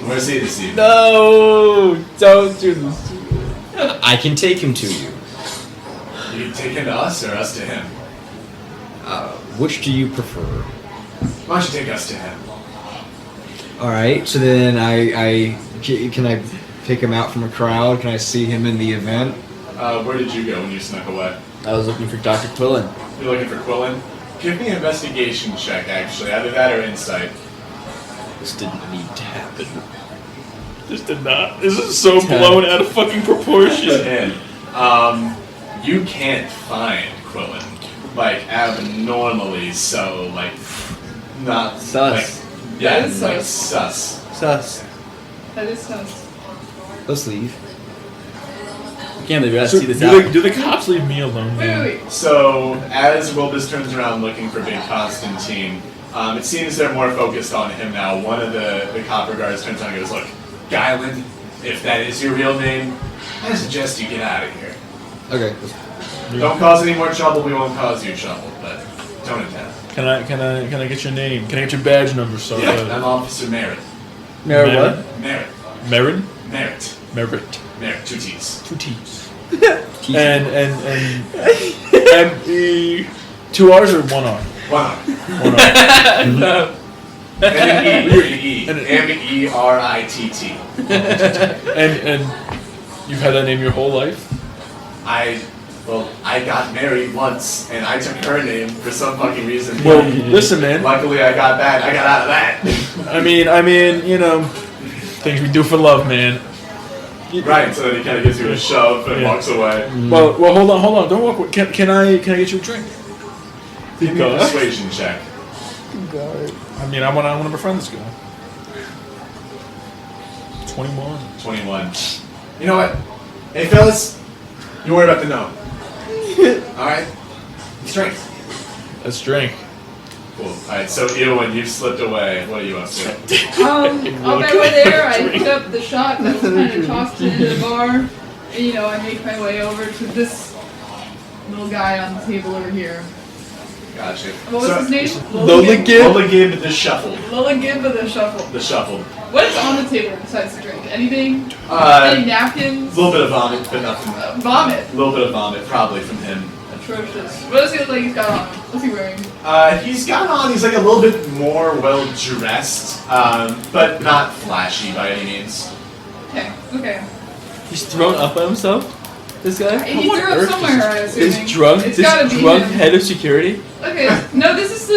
Where's he this evening? No, don't do this. I can take him to you. You can take him to us or us to him? Which do you prefer? Why don't you take us to him? Alright, so then can I pick him out from a crowd? Can I see him in the event? Where did you go when you snuck away? I was looking for Dr. Quillen. You're looking for Quillen? Give me an investigation check, actually. Either that or insight. This didn't need to happen. This did not. This is so blown out of fucking proportion. And, you can't find Quillen. Like, abnormally so, like, not... Sus. Like, yeah, That is like, sus. Sus. That is sus. Let's leave. I can't believe we gotta So see this do out. the cops leave me alone? Wait, man? wait, wait. So, as Wilbis turns around looking for Big Constantine, it seems they're more focused on him now. One of the copper guards turns around and goes, "Look, Guyland, if that is your real name, I suggest you get out of here. Okay. Don't cause any more trouble, we won't cause you trouble, but don't attempt." Can I get your name? Can I get your badge number? So Yeah, I'm Officer Merritt. Mayor Mayor? what? Merritt. Merrin? Merritt. Merritt. Merritt, 2 T's. 2 T's. And M-E... 2 R's or 1 R? 1 R. 1 R. No. And an E. And an E. M-E-R-I-T-T. And you've had that name your whole life? I got married once, and I took her name for some fucking reason. Well, listen, man. Luckily, I got out of that. I mean, you know, things we do for love, man. Right, so then he kind of gives you a shove and Yeah. walks away. Well, hold on. Don't walk away. Can I get you a drink? Give me a persuasion check. I mean, I want to befriend this guy. 21. 21. You know what? Hey, fellas, you worry about the gnome. Alright? Strength. Let's drink. Cool. Alright, so Eowyn, you've slipped away. What are you up to? On my way there, I pick up the shot that was kind of tossed in the bar. And, you know, I make my way over to this little guy on the table over here. Gotcha. What was his name? Lola Gibb? Lola Gibb the Shuffled. Lola Gibb of the Shuffle. The Shuffled. What is on the table besides the drink? Anything? Any A napkins? little bit of vomit, but nothing. Vomit. A little bit of vomit, probably from him. Atrocious. What does he look like he's got on? What's he wearing? He's got on, he's like a little bit more well dressed, but not flashy by any means. Okay. He's thrown up by himself? This guy? He threw up somewhere, I'm assuming. This drunk, It's gotta this be drunk him. head of security? Okay, no, this is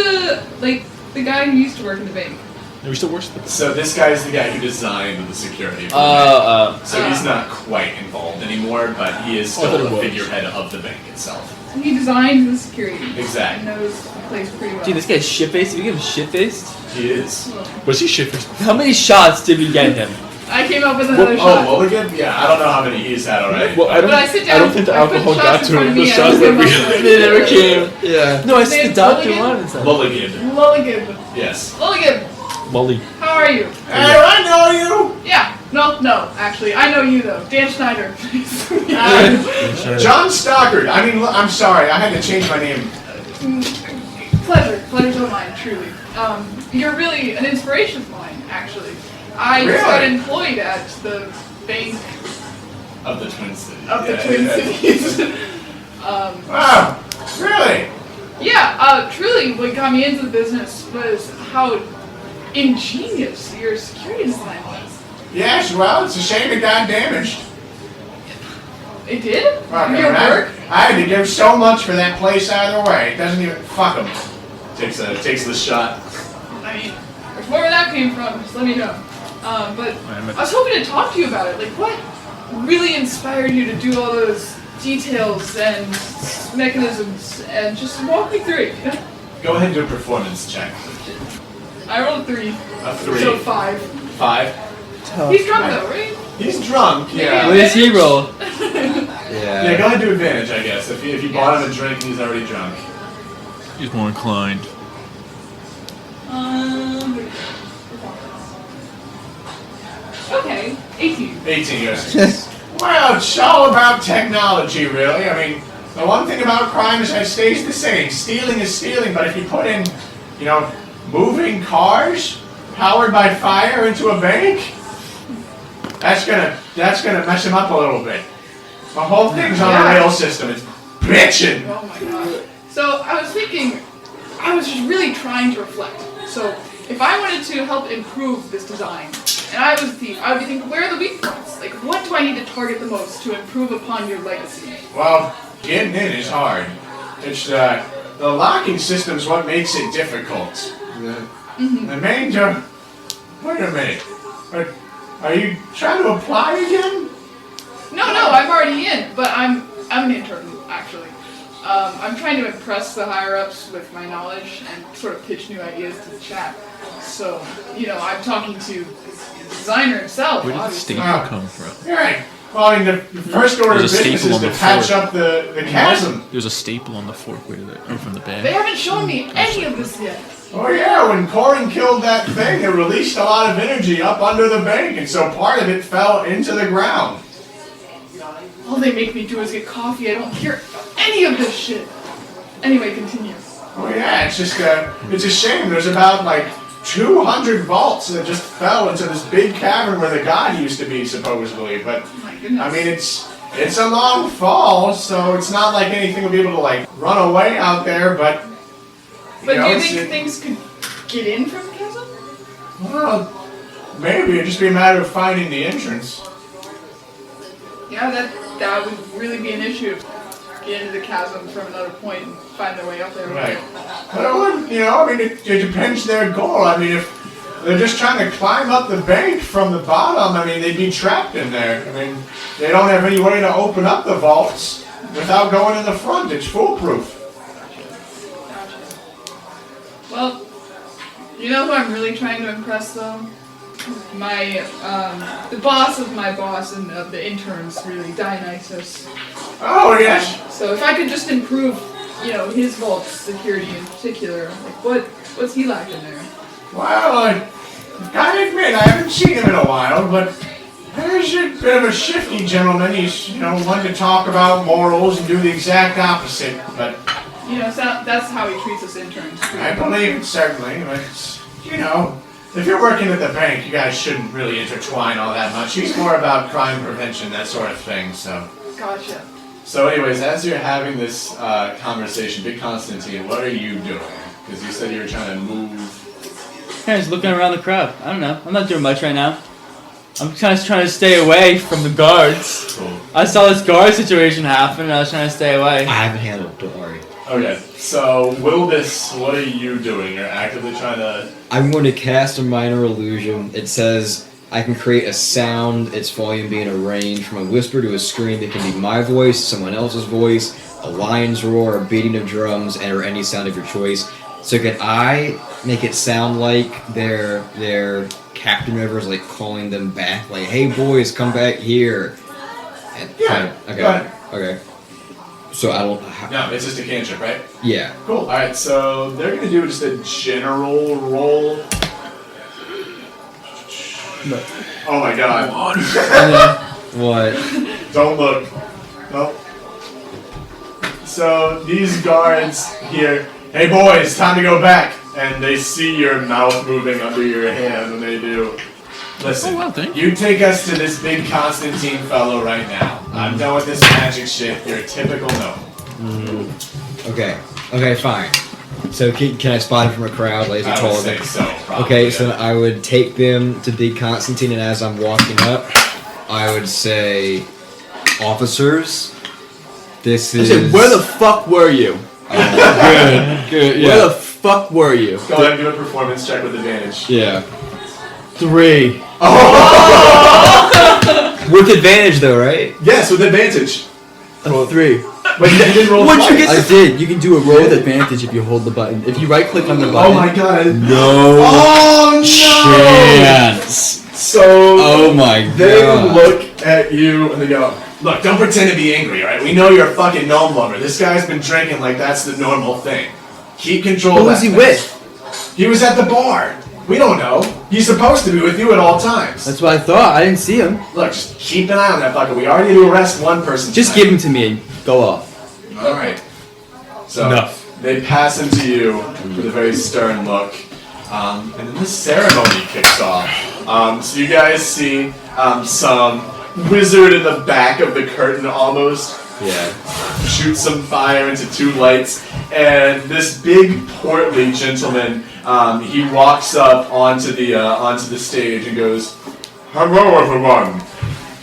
the guy who used to work in the bank. No, we still worse than So this guy's the guy who designed the security. for the bank. So he's not quite involved anymore, but he is I thought still it the was. figurehead of the bank itself. So he designed the security. Exactly. And knows the place pretty well. Dude, this guy's shit-faced. If you give him shit-faced, He is. Was he shit? how many shots did we get him? I came up with another Oh, shot. Mulligan? Yeah, I don't know how many he's had already. Well, I don't. When I sit I down, don't think the I put alcohol shots got in to front him. of The me, shots I that give we. myself- They never came. Yeah. No, I His said the name's doctor Mulligan? wanted something. Mulligan. Mulligan. Yes. Mulligan, Molly. how are you? Hey, I know you! Yeah. No, actually, I know you though. Dan Schneider. John Stockard. I mean, I'm sorry, I had to change my name. Pleasure's all mine, truly. You're really an inspiration of mine, actually. I just got Really? employed at the bank Of the Twin Cities. of the Yeah, Twin yeah. Cities. Wow, really? Yeah, truly, what got me into the business was how ingenious your security design was. Yes, well, it's a shame it got damaged. It did? Fuck Your it, work? I had to give so much for that place either way. It doesn't even fuck them. Takes the shot. I mean, where that came from, just let me know. But I was hoping to talk to you about it. Like, what really inspired you to do all those details and mechanisms, and just walk me through it, you know? Go ahead and do a performance check. I rolled a 3. A 3. So 5. 5. He's drunk though, right? He's drunk. Yeah. What does he roll? Yeah. Go ahead and do advantage, I guess. If you bought him a drink and he's already drunk. He's more inclined. Okay, 18. 18 years. Well, it's all about technology, really. I mean, The one thing about crime is it stays the same. Stealing is stealing, but if you put in, moving cars powered by fire into a bank, that's gonna mess him up a little bit. The whole thing's on a rail system. It's bitchin'. Oh my god. So I was thinking, I was just really trying to reflect. So if I wanted to help improve this design, and I was a thief, I would be thinking, where are the weak points? Like, what do I need to target the most to improve upon your legacy? Well, getting in is hard. It's the locking system's what makes it difficult. The main door. Wait a minute. Are you trying to apply again? No, I'm already in, but I'm an intern, actually. I'm trying to impress the higher-ups with my knowledge and sort of pitch new ideas to the chat. So, I'm talking to the designer himself. Where did the obviously. staple come from? You're right. Well, I mean, the first order of There's a business staple is on to the patch fork. up the chasm. There's a staple on the fork. Where did it come from? The They bag? haven't shown me any of this yet. Oh yeah, when Corin killed that thing, it released a lot of energy up under the bank, and so part of it fell into the ground. All they make me do is get coffee. I don't hear any of this shit. Anyway, continue. Oh yeah, it's just it's a shame. There's about like 200 vaults that just fell into this big cavern where the god used to be, supposedly. But My goodness. I mean, it's a long fall, so it's not like anything will be able to like run away out there. But But do you it's- think things could get in from the chasm? Well, maybe it'd just be a matter of finding the entrance. Yeah, that would really be an issue. Get into the chasm from another point and find their way up there. Right. But it wouldn't, I mean, it depends their goal. I mean, if they're just trying to climb up the bank from the bottom, I mean, they'd be trapped in there. I mean, they don't have any way to open up the vaults without going in the front. It's foolproof. Gotcha. Well, you know who I'm really trying to impress, though? My, the boss of my boss and of the interns, really, Dionysus. Oh, yes. So if I could just improve, his vault security in particular, like what's he lacking there? Well, I've got to admit, I haven't seen him in a while, but he's a bit of a shifty gentleman. He's, one to talk about morals and do the exact opposite, but So that's how he treats us interns. Too. I believe it, certainly, but, if you're working at the bank, you guys shouldn't really intertwine all that much. He's more about crime prevention, that sort of thing, so. Gotcha. So anyways, as you're having this conversation, Big Constantine, what are you doing? Because you said you were trying to move. Yeah, just looking around the crowd. I don't know. I'm not doing much right now. I'm kind of trying to stay away from the guards. Cool. I saw this guard situation happen and I was trying to stay away. I haven't handled it, don't worry. Okay, so Wilbis, what are you doing? You're actively trying to... I'm going to cast a minor illusion. It says I can create a sound, its volume being a range from a whisper to a scream that can be my voice, someone else's voice, a lion's roar, a beating of drums, or any sound of your choice. So can I make it sound like their captain member is like calling them back, like, "Hey boys, come back here." And Yeah, okay. go ahead. Okay. So I don't. No, it's just a cantrip, right? Yeah. Cool. Alright, so they're going to do just a general roll. No. Oh my god. What? Don't look. Nope. So these guards here, "Hey boys, time to go back." And they see your mouth moving under your hand when they do. Listen, Oh, well, thank you take us to this Big Constantine fellow right now. I'm done with this magic shit. You're a typical gnome. Okay. Okay, fine. So can I spot him from a crowd, laser I would taller say than? so, probably. Okay, yeah. so I would take them to Big Constantine, and as I'm walking up, I would say, "Officers, this I is." said, where the fuck were you? Good. Where the fuck were you? Go ahead and do a performance check with advantage. Yeah. 3. With advantage, though, right? Yes, with advantage. A 3. But you didn't roll What'd you twice. get? I did. You can do a roll with advantage if you hold the button. If you right click on the button. Oh my god. No Oh no! chance. So Oh my they god. look at you and they go, "Look, don't pretend to be angry, alright? We know you're a fucking gnome lover. This guy's been drinking like that's the normal thing. Keep control Who of was that he thing." with? He was at the bar. We don't know. He's supposed to be with you at all times. That's what I thought. I didn't see him. Look, just keep an eye on that fucker. We already had to arrest one person Just tonight. give him to me and go off. Alright. So Enough. they pass him to you with a very stern look. And then the ceremony kicks off. So you guys see some wizard in the back of the curtain almost shoot some fire into two lights, and this big portly gentleman, he walks up onto the stage and goes, "Hello everyone,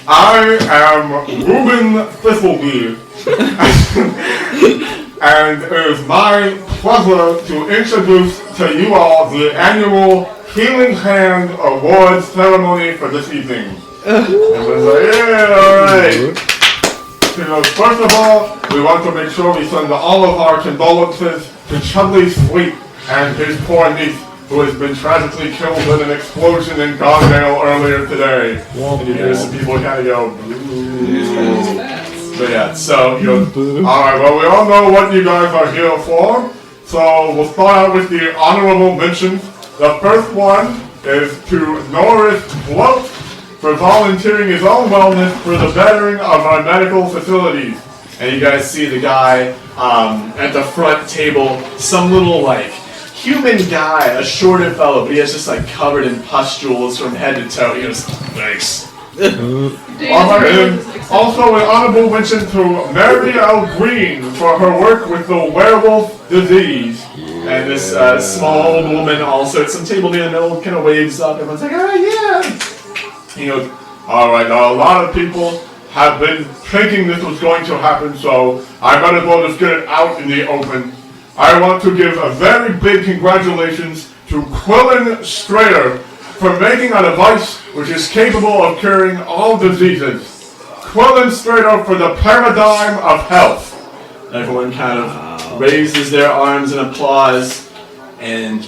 I am Reuben Thistleby, and it is my pleasure to introduce to you all the annual Healing Hand Awards ceremony for this evening." Everyone's like, "Yeah, alright." You know, first of all, we want to make sure we send all of our condolences to Chudley's Fleet and his poor niece, who has been tragically killed in an explosion in Gondale earlier today. And you hear some people kind of go, "Boo." But yeah, so, you know, alright, well, we all know what you guys are here for, so we'll start out with the honorable mentions. The first one is to Norris Bloat for volunteering his own wellness for the bettering of our medical facilities. And you guys see the guy at the front table, some little, like, human guy, a shorter fellow, but he has just, like, covered in pustules from head to toe. He goes, "Thanks." Also, an honorable mention to Mary L. Green for her work with the werewolf disease. And this small old woman also at some table near the middle kind of waves up. Everyone's like, "Alright, yeah." He goes, "Alright, now a lot of people have been thinking this was going to happen, so I might as well just get it out in the open. I want to give a very big congratulations to Quillen Strayer for making a device which is capable of curing all diseases. Quillen Strayer for the paradigm of health." Everyone kind of raises their arms in applause, and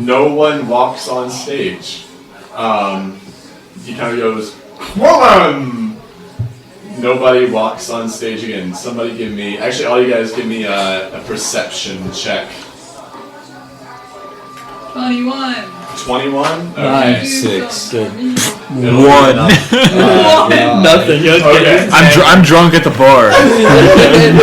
no one walks on stage. He kind of goes, "Quillen!" Nobody walks on stage again. Somebody give me, actually all you guys give me a perception check. 21. 21? Okay. 9, Do 6, something 6. for me. It'll be enough. Nothing. Okay. I'm drunk at the bar.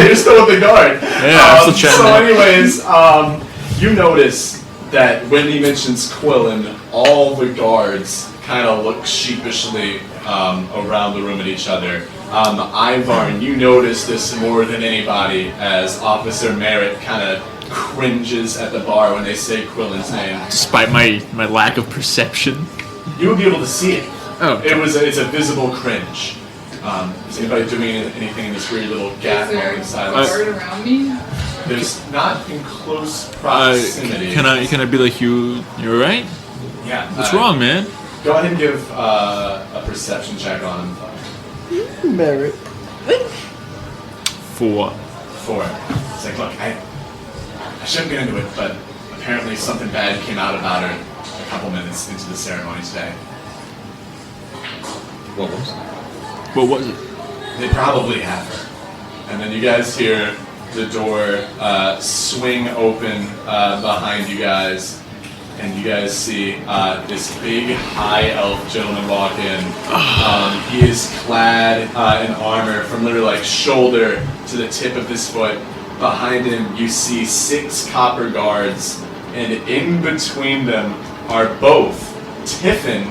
You're still with the guard. Yeah, I'm still chatting So up. anyways, you notice that when he mentions Quillen, all the guards kind of look sheepishly around the room at each other. Ivarn, you notice this more than anybody as Officer Merritt kind of cringes at the bar when they say Quillen's name. Despite my lack of perception. You would be able to see it. Oh. It's a visible cringe. Is anybody doing anything in this weird little gap Is there moment of a silence? guard around me? There's not in close proximity. Can I be like you? You're right. Yeah. What's wrong, man? Go ahead and give a perception check on him. Merit. 4. 4. It's like, look, I shouldn't get into it, but apparently something bad came out about her a couple minutes into the ceremony today. What was it? What was it? They probably have her. And then you guys hear the door swing open behind you guys, and you guys see this big high elf gentleman walk in. He is clad in armor from literally like shoulder to the tip of his foot. Behind him you see 6 copper guards, and in between them are both Tiffin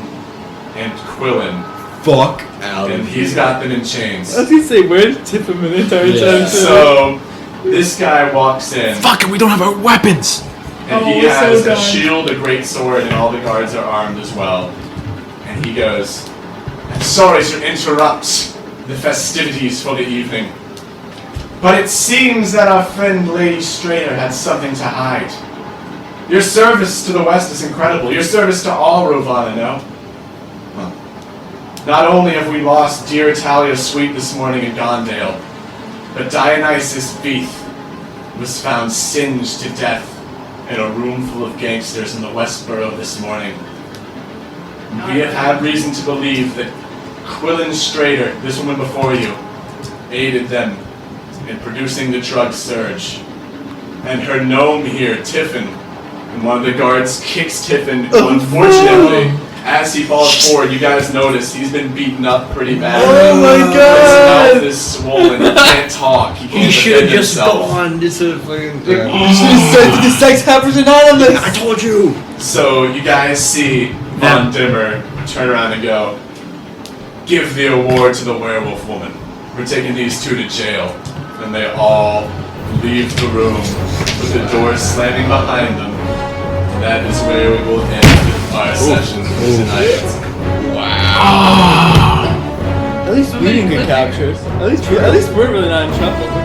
and Quillen. Fuck out And of he's got them in chains. I was gonna say, where'd Tip him the entire time? So this guy walks in, Fuck, and we don't have our weapons. and Oh, he we're has so a done. shield, a great sword, and all the guards are armed as well. And he goes, "I'm sorry to interrupt the festivities for the evening, but it seems that our friend Lady Strayer had something to hide. Your service to the West is incredible. Your service to all Rovanna, no? Well, not only have we lost dear Talia's suite this morning in Gondale, but Dionysus Beath was found singed to death in a room full of gangsters in the West Borough this morning. We have had reason to believe that Quillen Strader, this woman before you, aided them in producing the drug surge. And her gnome here, Tiffin, and one of the guards kicks Tiffin, who unfortunately as he falls forward, you guys notice he's been beaten up pretty bad. Oh my His god! mouth is swollen. He can't talk. He can't defend himself. to fucking. The Sex Happers Anonymous! I told you! So you guys see Von Dimmer turn around and go, "Give the award to the werewolf woman. We're taking these two to jail." And they all leave the room with the doors slamming behind them. And that is where we will end our session for tonight. At least we didn't get captured. At least we're really not in trouble.